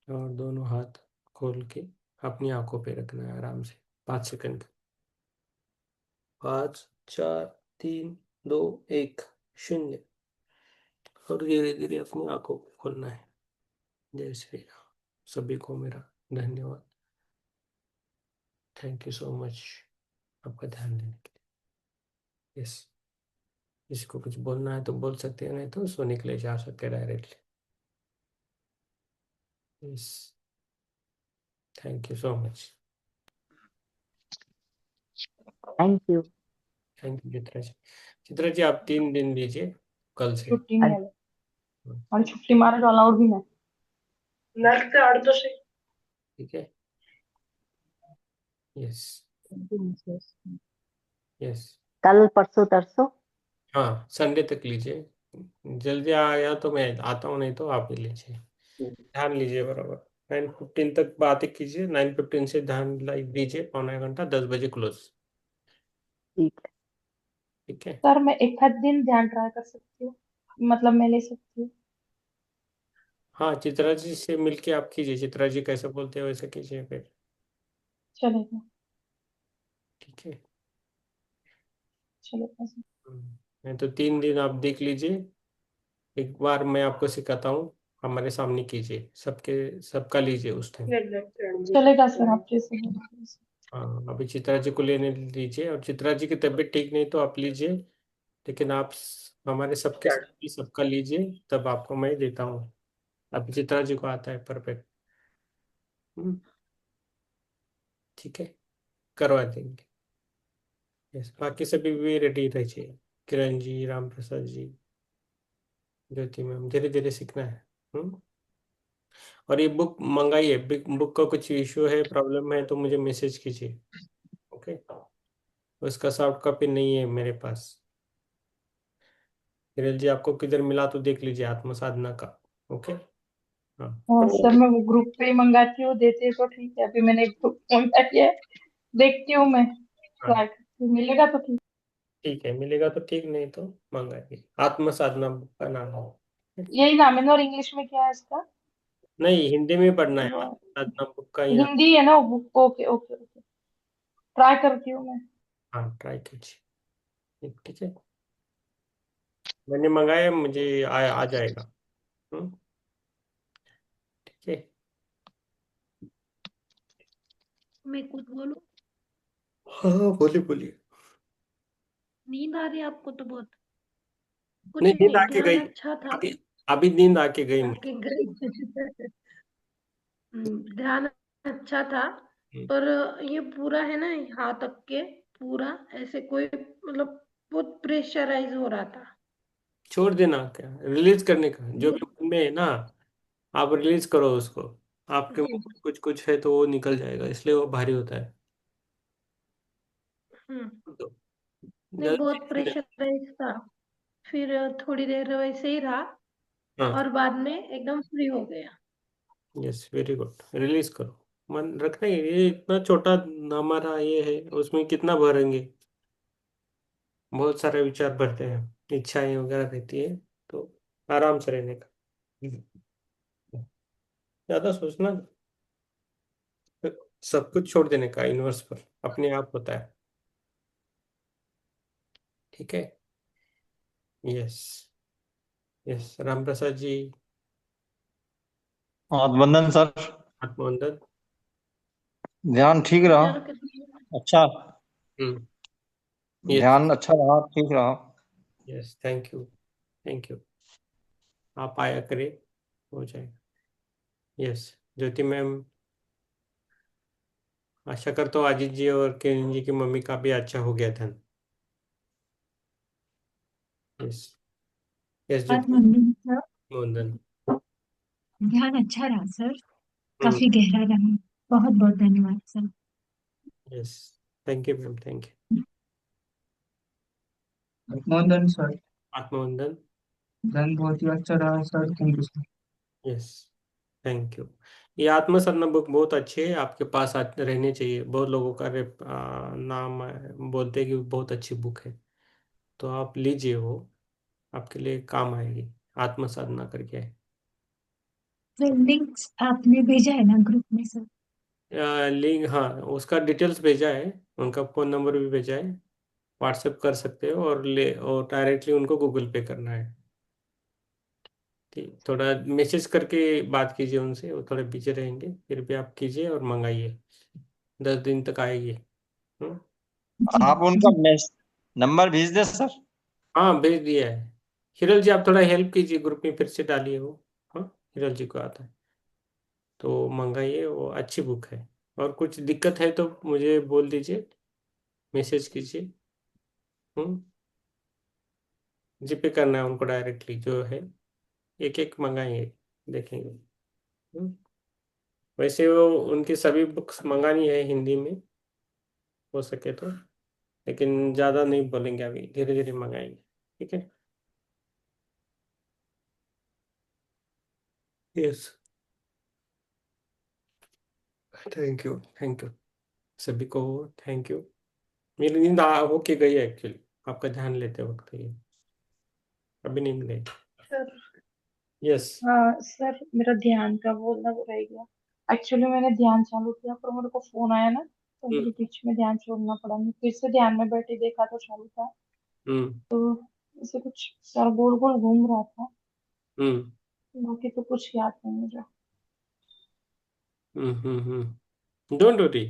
और दोनों हाथ खोल के अपनी आंखों पे रखना है आराम से 5 सेकंड. 5, 4, 3, 2, 1, 0. और धीरे धीरे अपनी आंखों को खोलना है. जय श्री राम. सभी को मेरा धन्यवाद. थैंक यू सो मच आपका ध्यान देने के लिए. यस, जिसको कुछ बोलना है तो बोल सकते हैं, नहीं तो सोने के लिए जा सकते हैं directly. Yes, thank you so much.
Thank you.
Thank you Chitra ji. Chitra ji, आप 3 दिन लीजिए कल से.
छुट्टी नहीं है और छुट्टी मारे तो अलाउड भी नहीं. लगते आठ तो से.
ठीक है. यस. यस.
कल परसों तरसों.
हाँ, संडे तक लीजिए. जल्दी आया तो मैं आता हूँ, नहीं तो आप ही लीजिए. ध्यान लीजिए बराबर. 9:15 तक बातें कीजिए. 9:15 से ध्यान लाइव दीजिए, पौना घंटा. 10 बजे क्लोज.
ठीक है.
ठीक है.
सर मैं एक आध दिन ध्यान ट्राई कर सकती हूँ, मतलब मैं ले सकती हूँ.
हाँ, चित्रा जी से मिलके आप कीजिए. चित्रा जी कैसे बोलते हैं वैसे कीजिए फिर.
चलेगा.
ठीक है.
चलेगा सर.
नहीं तो 3 दिन आप देख लीजिए. एक बार मैं आपको सिखाता हूँ. हमारे सामने कीजिए, सबका लीजिए उस टाइम।
चलेगा सर, आप जैसे बोलेंगे।
हाँ, अभी चित्रा जी को लेने दीजिए, और चित्रा जी की तबीयत ठीक नहीं तो आप लीजिए, लेकिन आप हमारे सबके साथ सबका लीजिए, तब आपको मैं देता हूँ। अभी चित्रा जी को आता है परफेक्ट। ठीक है, करवा देंगे। यस, बाकी सभी भी रेडी रहिए, किरण जी, राम प्रसाद जी, ज्योति मैम, धीरे धीरे सीखना है। और ये बुक मंगाइए, बुक का कुछ इशू है, प्रॉब्लम है तो मुझे मैसेज कीजिए। ओके, उसका सॉफ्ट कॉपी नहीं है मेरे पास। किरण जी, आपको किधर मिला तो देख लीजिए, आत्म साधना का। ओके। हाँ।
हाँ सर, मैं वो ग्रुप पे ही मंगाती हूँ, देते हैं तो ठीक है। अभी मैंने एक ग्रुप मंगा किया है, देखती हूँ मैं,
हाँ,
ट्राई करती हूँ, मिलेगा तो ठीक।
ठीक है, मिलेगा तो ठीक, नहीं तो मंगाइए। आत्म साधना बुक का नाम है।
यही नाम है ना, और इंग्लिश में क्या है इसका?
नहीं, हिंदी में पढ़ना है,
वो
आत्म साधना बुक का ही नाम।
हिंदी है ना वो book? Okay okay okay, try करती हूँ मैं।
हाँ, ट्राई कीजिए। ठीक है, मैंने मंगाया, मुझे आ जाएगा। हम्म, ठीक है।
मैं कुछ बोलूं?
हाँ हाँ, बोलिए बोलिए।
नींद आ रही है आपको तो बहुत?
नहीं,
कुछ
नींद
नहीं,
आके
ध्यान
गई।
अच्छा था।
अभी अभी नींद आके गई मुझे।
आके गई। ध्यान अच्छा था,
हम्म,
पर ये पूरा है ना यहाँ तक के, पूरा ऐसे कोई मतलब बहुत प्रेशराइज हो रहा था।
छोड़ देना, क्या रिलीज करने का जो भी
ये-
मन में है ना, आप रिलीज करो उसको। आपके मुंह
हम्म,
में कुछ कुछ है तो वो निकल जाएगा, इसलिए वो भारी होता है।
हम्म,
तो
नहीं
ज्यादा
बहुत
tension नहीं।
प्रेशराइज था। फिर थोड़ी देर वैसे ही रहा,
हाँ,
और बाद में एकदम फ्री हो गया।
यस, वेरी गुड, रिलीज करो। मन रखना ही, ये इतना छोटा हमारा ये है, उसमें कितना भरेंगे। बहुत सारे विचार भरते हैं, इच्छाएं वगैरह रहती है, तो आराम से रहने का। ज्यादा सोचना, सब कुछ छोड़ देने का, यूनिवर्स पर अपने आप होता है। ठीक है। यस। यस, राम प्रसाद जी।
वंदन सर।
आत्मवंदन।
ध्यान ठीक रहा।
विचारों के लिए
अच्छा,
हम्म। यस।
ध्यान अच्छा रहा, ठीक रहा।
Yes, thank you. Thank you. आप आया करें, हो जाएगा। यस, ज्योति मैम, आशा करता हूँ अजीत जी और किरण जी की मम्मी का भी अच्छा हो गया था। यस। यस
आज
ज्योति।
मंदिर का
वंदन।
ध्यान अच्छा रहा सर,
हम्म।
काफी गहरा रहा। बहुत बहुत धन्यवाद sir.
Yes, thank you ma'am, thank
Atmavandan sir.
You. Atmavandan.
ध्यान बहुत ही अच्छा रहा sir, thank you sir.
Yes, thank you. ये आत्मसाधना बुक बहुत अच्छी है, आपके पास रहनी चाहिए। बहुत लोगों का नाम बोलते हैं कि बहुत अच्छी बुक है, तो आप लीजिए, वो आपके लिए काम आएगी। आत्मसाधना करके है।
सर लिंक्स आपने भेजा है ना ग्रुप में सर?
लिंक, हाँ, उसका डिटेल्स भेजा है, उनका फ़ोन नंबर भी भेजा है। व्हाट्सएप कर सकते हो, और डायरेक्टली उनको गूगल पे करना है। ठीक, थोड़ा मैसेज करके बात कीजिए उनसे, वो थोड़े बिजी रहेंगे, फिर भी आप कीजिए और मंगाइए। 10 दिन तक आएगी। हम्म?
जी
आप उनका
जी।
नंबर भेज दे सर।
हाँ, भेज दिया है। हिरल जी, आप थोड़ा हेल्प कीजिए, ग्रुप में फिर से डालिए वो। हाँ, हिरल जी को आता है तो मंगाइए, वो अच्छी बुक है। और कुछ दिक्कत है तो मुझे बोल दीजिए, मैसेज कीजिए। हम्म। जीपे करना है उनको डायरेक्टली जो है, एक एक मंगाएंगे, देखेंगे। हम्म। वैसे वो उनकी सभी बुक्स मंगानी है हिंदी में, हो सके तो, लेकिन ज़्यादा नहीं बोलेंगे, अभी धीरे धीरे मंगाएंगे। ठीक है। Yes, thank you, thank you सभी को। Thank you. मेरी नींद होके गई है एक्चुअली, आपका ध्यान लेते वक्त ये, अभी नींद गई।
Sir,
yes.
हाँ सर, मेरा ध्यान का बोलना वो रह गया। एक्चुअली मैंने ध्यान चालू किया, पर मेरे को फोन आया ना, तो
हम्म।
मुझे बीच में ध्यान छोड़ना पड़ा। मैं फिर से ध्यान में बैठी, देखा तो चालू था।
हम्म।
तो ऐसे कुछ सर गोल गोल घूम रहा था।
हम्म।
बाकी तो कुछ याद नहीं मुझे।
डोंट वरी,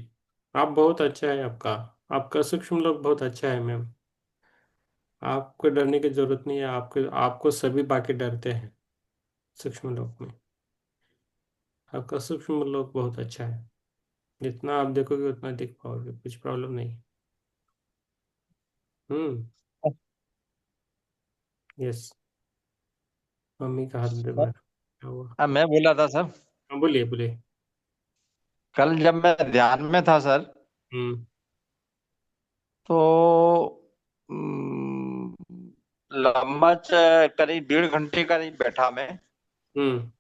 आप बहुत अच्छा है आपका। आपका सूक्ष्म लोग बहुत अच्छा है मैम। आपको डरने की जरूरत नहीं है। आपको आपको सभी बाकी डरते हैं सूक्ष्म लोग में। आपका सूक्ष्म लोग बहुत अच्छा है। जितना आप देखोगे उतना देख पाओगे, कुछ प्रॉब्लम नहीं। हम्म। यस। मम्मी का हाथ दे
सर,
मार क्या हुआ?
मैं बोला था सर,
हाँ, बोलिए बोलिए।
कल जब मैं ध्यान में था सर,
हम्म।
तो लंबा करीब 1.5 घंटे करीब बैठा मैं।
हम्म।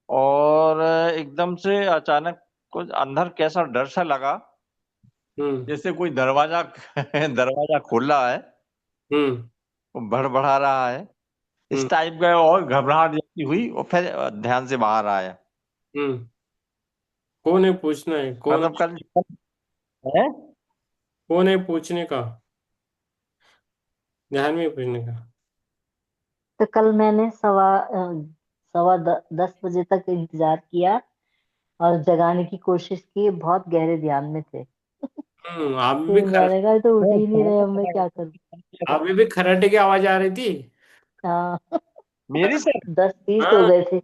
और एकदम से अचानक कुछ अंदर कैसा डर सा लगा,
हम्म।
जैसे कोई दरवाजा दरवाजा खोल रहा है,
हम्म।
वो भड़बड़ा रहा है,
हम्म।
इस टाइप का। और घबराहट जैसी हुई और फिर ध्यान से बाहर आया।
हम्म। कौन है पूछना है? कौन?
मतलब कल है।
कौन है पूछने का? ध्यान में पूछने का।
तो कल मैंने 10 बजे तक इंतजार किया और जगाने की कोशिश की, बहुत गहरे ध्यान में थे।
आप भी
फिर मैंने कहा, "ये तो उठ ही नहीं रहे, अब मैं क्या करूं"।
अभी भी खर्राटे की आवाज आ रही थी।
हाँ।
मेरी सर।
10:30 हो
हाँ।
गए थे।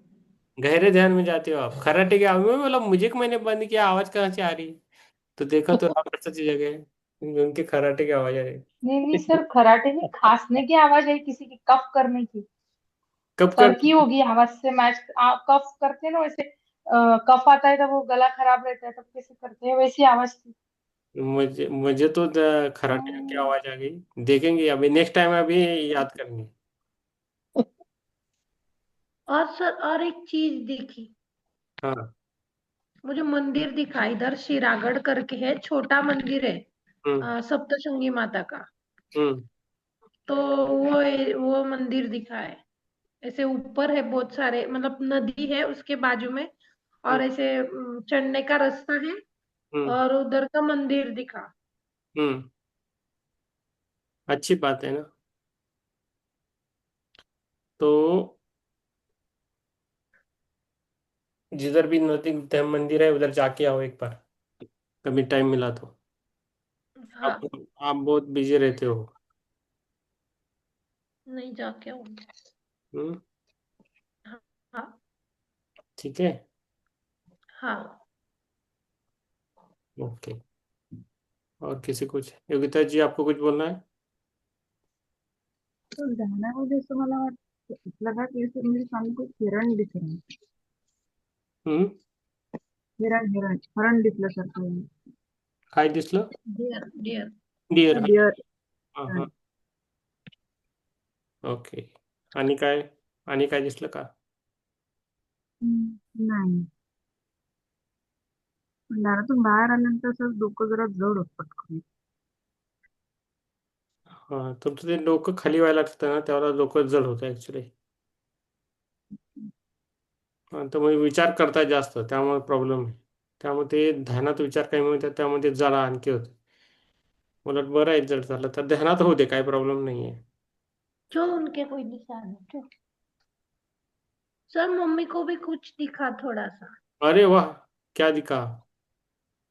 गहरे ध्यान में जाते हो आप। खर्राटे की आवाज में मतलब मुझे को मैंने बंद किया, आवाज कहाँ से आ रही है? तो देखा तो राम प्रसाद जी जगह उनके खर्राटे की आवाज आ रही।
नहीं नहीं सर, खराटे में खांसने की आवाज आई, किसी की कफ करने की।
कब
सर
कर?
की होगी आवाज से मैच। कफ करते हैं ना वैसे। कफ आता है तब वो गला खराब रहता है तब कैसे करते हैं, वैसी आवाज थी।
मुझे मुझे तो खर्राटे की
हम्म,
आवाज आ गई। देखेंगे अभी, नेक्स्ट टाइम अभी याद करेंगे।
और सर और एक चीज दिखी।
हाँ।
मुझे मंदिर दिखा इधर, शिरागढ़ करके है, छोटा मंदिर है।
हम्म।
सप्तशृंगी माता का।
हम्म।
तो वो मंदिर दिखा है। ऐसे ऊपर है बहुत सारे, मतलब नदी है उसके बाजू में। और
हम्म।
ऐसे चढ़ने का रास्ता है।
हम्म।
और उधर का मंदिर दिखा।
हम्म। अच्छी बात है ना। तो जिधर भी नदी मंदिर है उधर जाके आओ एक बार, कभी टाइम मिला तो।
हाँ।
आप आप बहुत बिजी रहते हो।
नहीं जाके आऊंगी।
हम्म।
हाँ। हाँ।
ठीक है।
हाँ।
ओके। और किसी कुछ, योगिता जी आपको कुछ बोलना है?
तो ध्यानामध्ये असं मला लगा की ऐसे मेरे सामने कोई हिरण दिख रहा है।
हम्म।
हिरण हिरण हरण दिसल्यासारखं आहे.
काय दिसलं?
Dear dear.
डिअर, हाँ।
डिअर.
हाँ हाँ. ओके. आणि काय? आणि काय दिसलं का?
नाही. पण दारातून बाहेर आल्यानंतर असं डोकं जरा जड होत पटकन.
हां, तुमचं ते डोकं खाली व्हायला लागतं ना, त्यावेळेला डोकं जड होतं ॲक्च्युली. हां, तर मग विचार करता जास्त, त्यामुळे प्रॉब्लेम आहे. त्यामुळे ते ध्यानात विचार कमी होतात, त्यामुळे ते जड आणखी होतं. उलट बरं आहे जड झालं तर ध्यानात होऊ दे, काही प्रॉब्लेम नाही आहे.
जो उनके कोई निशान है जो। सर मम्मी को भी कुछ दिखा थोड़ा सा।
अरे वाह! क्या दिखा?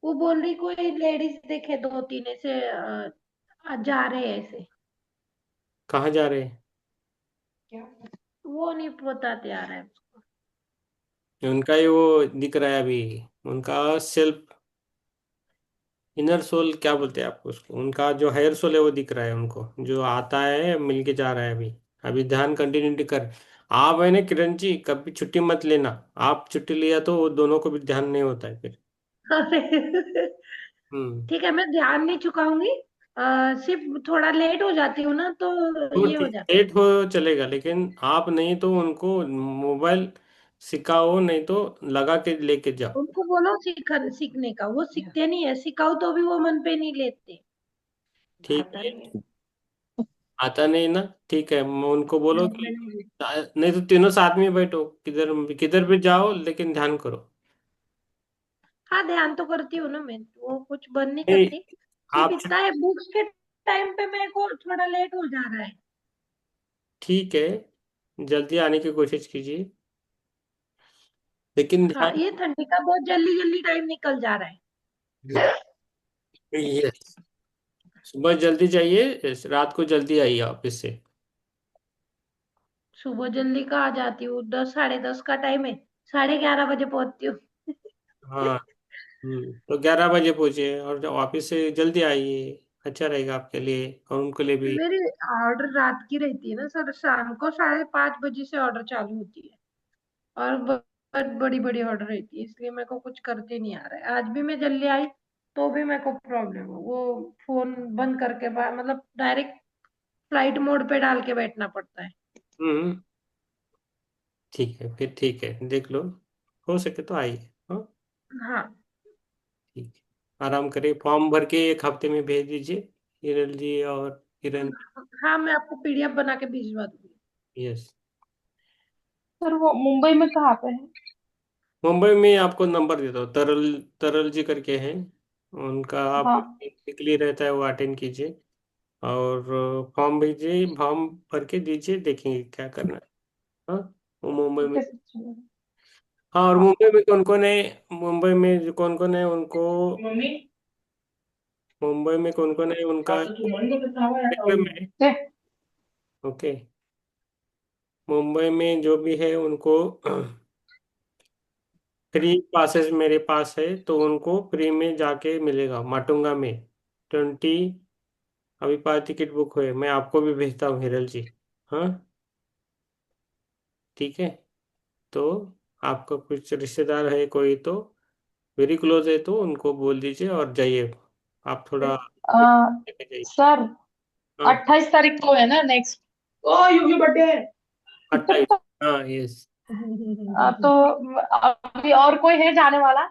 वो बोल रही कोई लेडीज देखे दो तीन ऐसे जा रहे हैं ऐसे।
कहाँ जा रहे हैं?
वो नहीं बताते आ रहा है।
उनका ही वो दिख रहा है अभी। उनका सेल्फ, इनर सोल क्या बोलते हैं आपको उसको, उनका जो हायर सोल है वो दिख रहा है उनको, जो आता है मिलके जा रहा है अभी। अभी ध्यान कंटिन्यूटी कर। आप है ना किरण जी, कभी छुट्टी मत लेना। आप छुट्टी लिया तो वो दोनों को भी ध्यान नहीं होता है फिर।
अरे,
हम्म।
ठीक है मैं ध्यान नहीं चुकाऊंगी। सिर्फ थोड़ा लेट हो जाती हूँ ना तो
तो
ये हो जाता है।
लेट हो चलेगा, लेकिन आप नहीं तो उनको मोबाइल सिखाओ, नहीं तो लगा के लेके जाओ।
उनको बोलो सीखने का, वो सीखते नहीं है, सिखाओ तो भी वो मन पे नहीं लेते।
ठीक
आता
है।
नहीं है।
आता नहीं ना? ठीक है, मैं उनको बोलो
मन पे
कि
नहीं लेते।
नहीं तो तीनों साथ में बैठो, किधर किधर भी जाओ लेकिन ध्यान करो।
हाँ ध्यान तो करती हूँ ना मैं, वो कुछ बंद नहीं
नहीं,
करती। सिर्फ
आप
इतना है, बुक्स के टाइम पे मेरे को थोड़ा लेट हो जा रहा है।
ठीक है। जल्दी आने की कोशिश कीजिए, लेकिन
हाँ,
ध्यान।
ये ठंडी का बहुत जल्दी जल्दी टाइम निकल जा रहा है।
यस, सुबह जल्दी जाइए, रात को जल्दी आइए ऑफिस से।
सुबह जल्दी कहाँ जाती हूँ, 10 साढ़े 10 का टाइम है, 11:30 बजे पहुंचती हूँ।
हाँ। तो 11 बजे पहुंचे और जब ऑफिस से जल्दी आइए, अच्छा रहेगा आपके लिए और उनके लिए भी।
मेरी ऑर्डर रात की रहती है ना सर, शाम को 5:30 बजे से ऑर्डर चालू होती है, और बहुत बड़ी बड़ी ऑर्डर रहती है, इसलिए मेरे को कुछ करके नहीं आ रहा है। आज भी मैं जल्दी आई तो भी मेरे को प्रॉब्लम है, वो फोन बंद करके मतलब डायरेक्ट फ्लाइट मोड पे डाल के बैठना पड़ता है।
हम्म। ठीक है, फिर ठीक है, देख लो, हो सके तो आइए। हाँ,
हाँ।
ठीक है, आराम करिए, फॉर्म भर के 1 हफ्ते में भेज दीजिए, हिरल जी और किरण।
हाँ, मैं आपको पीडीएफ बना के भिजवा दूंगी।
यस।
सर वो मुंबई में कहाँ पे है?
मुंबई में आपको नंबर देता हूँ, तरल तरल जी करके हैं, उनका आप
हाँ।
वीकली रहता है, वो अटेंड कीजिए और फॉर्म भेजिए, फॉर्म भर के दीजिए, देखेंगे क्या करना है। हाँ, वो मुंबई
ठीक
में।
है सर, चलो।
हाँ, और
हाँ।
मुंबई में कौन कौन है, मुंबई में जो कौन कौन है उनको, मुंबई में कौन कौन है उनका कार्यक्रम है।
दे।
ओके, मुंबई में जो भी है उनको फ्री पासेस मेरे पास है, तो उनको फ्री में जाके मिलेगा माटुंगा में। 20 अभी 5 टिकट बुक हुए, मैं आपको भी भेजता हूँ हिरल जी। हाँ, ठीक है। तो आपका कुछ रिश्तेदार है कोई तो, वेरी क्लोज है, तो उनको बोल दीजिए और जाइए, आप थोड़ा
आ,
लेके जाइए।
सर
हाँ,
28 तारीख को है ना नेक्स्ट? ओ यूगी बर्थडे है।
28। हाँ, यस।
तो अभी और कोई है जाने वाला?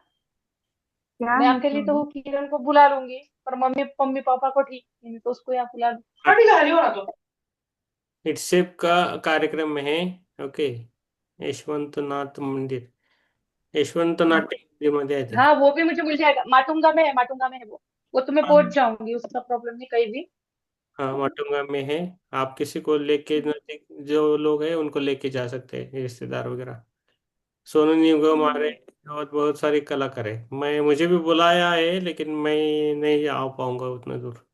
क्या
मैं
है
अकेली तो
सर?
हूँ, किरण को बुला लूंगी, पर मम्मी मम्मी पापा को ठीक नहीं तो उसको यहाँ बुला लूँ। अभी ला रही हो ना तो।
इट्सेप का कार्यक्रम है। ओके, यशवंत नाथ मंदिर, यशवंत नाथ टेकरी मध्ये आहे ते।
हाँ वो भी मुझे मिल जाएगा, माटुंगा में है, माटुंगा में है वो तो मैं पहुंच जाऊंगी, उसका प्रॉब्लम नहीं कहीं भी।
हाँ, माटुंगा में है। आप किसी को लेके, नजदीक जो लोग हैं उनको लेके जा सकते हैं, रिश्तेदार वगैरह। सोनू निगम आ रहे हैं और बहुत सारे कलाकार हैं, मुझे भी बुलाया है, लेकिन मैं नहीं आ पाऊंगा उतना दूर,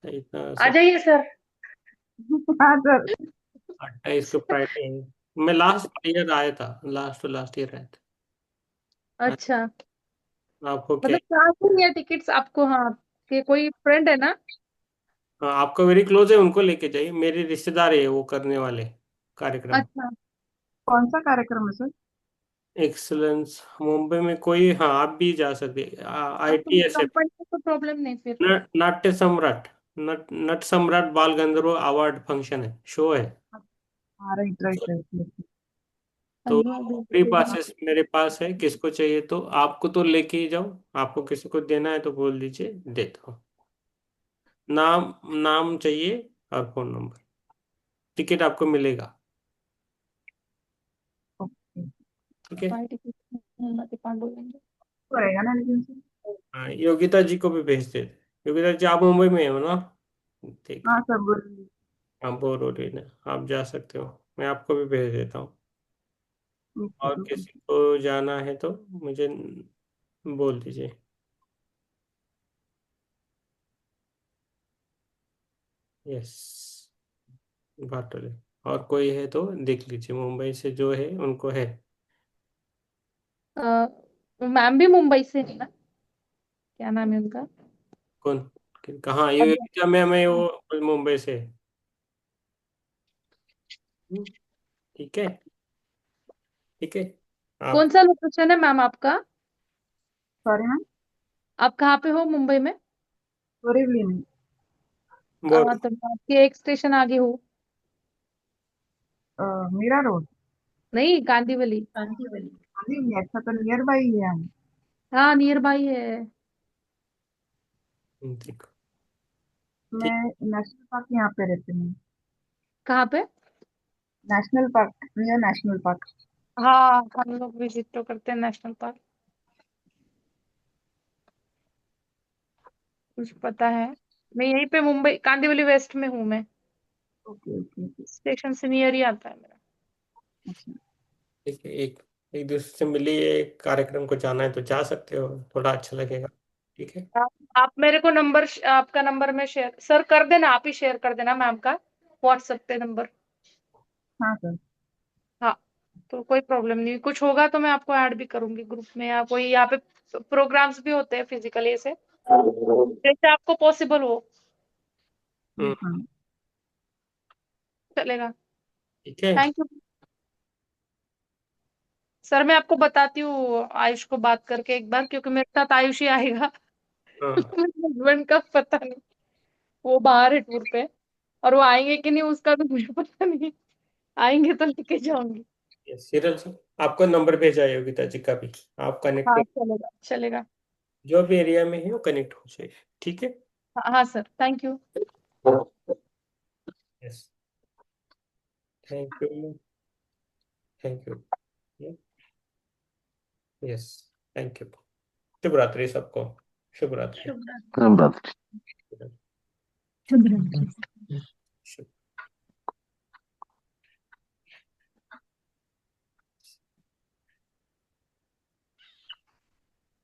इतना
आ
सब।
जाइए सर।
हाँ सर।
28 को फ्राइडे है। मैं लास्ट ईयर आया था, लास्ट लास्ट ईयर आया था।
अच्छा,
आपको क्या।
मतलब कहाँ से है टिकट्स आपको? हाँ, कि कोई फ्रेंड है ना?
हाँ, आपका वेरी क्लोज है, उनको लेके जाइए, मेरे रिश्तेदार है वो करने वाले कार्यक्रम।
अच्छा।
कौन सा कार्यक्रम है सर?
एक्सलेंस मुंबई में कोई, हाँ आप भी जा सकते,
हाँ तो
ITSF,
कंपनी को तो प्रॉब्लम नहीं फिर।
नाट्य सम्राट, नट सम्राट बाल गंधर्व अवार्ड फंक्शन है, शो है।
हाँ, राइट राइट राइट।
तो
अल्लाह
फ्री
बिल्कुल।
पासेस मेरे पास है, किसको चाहिए तो आपको तो लेके ही जाओ, आपको किसी को देना है तो बोल दीजिए, देता हूँ। नाम, नाम चाहिए और फोन नंबर, टिकट आपको मिलेगा।
ओके।
ठीक है।
हमारी टिकट पांडु लेंगे।
रहेगा ना लेकिन सर?
हाँ, योगिता जी को भी भेज देते, योगिता जी आप मुंबई में हो ना, देख
हाँ
ली।
सर, बोलिए।
हाँ, बोर हो रही ना, आप जा सकते हो, मैं आपको भी भेज देता हूँ।
ओके
और
ओके।
किसी को जाना है तो मुझे बोल दीजिए। यस, बात तो ले। और कोई है तो देख लीजिए, मुंबई से जो है उनको है।
मैम भी मुंबई से है ना? क्या नाम है उनका?
कौन, कहाँ, ये
अभी।
योगिता मैम है, वो मुंबई से है। हम्म, ठीक है, ठीक है। आप
कौन सा लोकेशन है मैम आपका?
Sorry ma'am.
आप कहाँ पे हो मुंबई में?
बोरीवली में।
तो मैं आपके एक स्टेशन आगे हूँ।
मीरा रोड।
नहीं, कांदीवली।
अभी अच्छा, तो नियर बाई ही है हम।
हाँ, नियर बाई है।
देखो,
मैं
ठीक।
नेशनल पार्क यहाँ पे रहती हूँ।
कहाँ पे?
National park, near national park.
हाँ, हम लोग विजिट तो करते हैं नेशनल पार्क। कुछ पता है। मैं यहीं पे मुंबई कांदीवली वेस्ट में हूँ मैं।
Okay okay okay.
स्टेशन से नियर ही आता है मेरा।
अच्छा
ठीक है, एक एक दूसरे से मिलिए, कार्यक्रम को जाना है तो जा सकते हो, थोड़ा अच्छा लगेगा। ठीक है।
आप मेरे को नंबर, आपका नंबर में शेयर सर कर देना, आप ही शेयर कर देना मैम का व्हाट्सएप पे नंबर।
हाँ सर।
हाँ, तो कोई प्रॉब्लम नहीं, कुछ होगा तो मैं आपको ऐड भी करूंगी ग्रुप में, या कोई यहाँ पे प्रोग्राम्स भी होते हैं फिजिकली ऐसे, जैसे आपको पॉसिबल हो,
हम्म,
हाँ
चलेगा।
ठीक है।
Thank you sir. मैं आपको बताती हूँ आयुष को बात करके एक बार, क्योंकि मेरे साथ आयुष ही आएगा।
हाँ,
मेरे हस्बैंड का पता नहीं, वो बाहर है टूर पे, और वो आएंगे कि नहीं उसका भी मुझे पता नहीं। आएंगे तो लेके जाऊंगी।
सीरियल से आपको नंबर भेजा है योगिता जी का भी, आप
हाँ
कनेक्टेड,
चलेगा चलेगा।
जो भी एरिया में है वो कनेक्ट हो जाए। ठीक है।
हाँ हाँ sir, thank you.
Yes, thank you, thank you. Yes, thank you. शुभ रात्रि सबको। शुभ रात्रि।
शुभ रात्रि।
शुभ रात्रि।
शुभ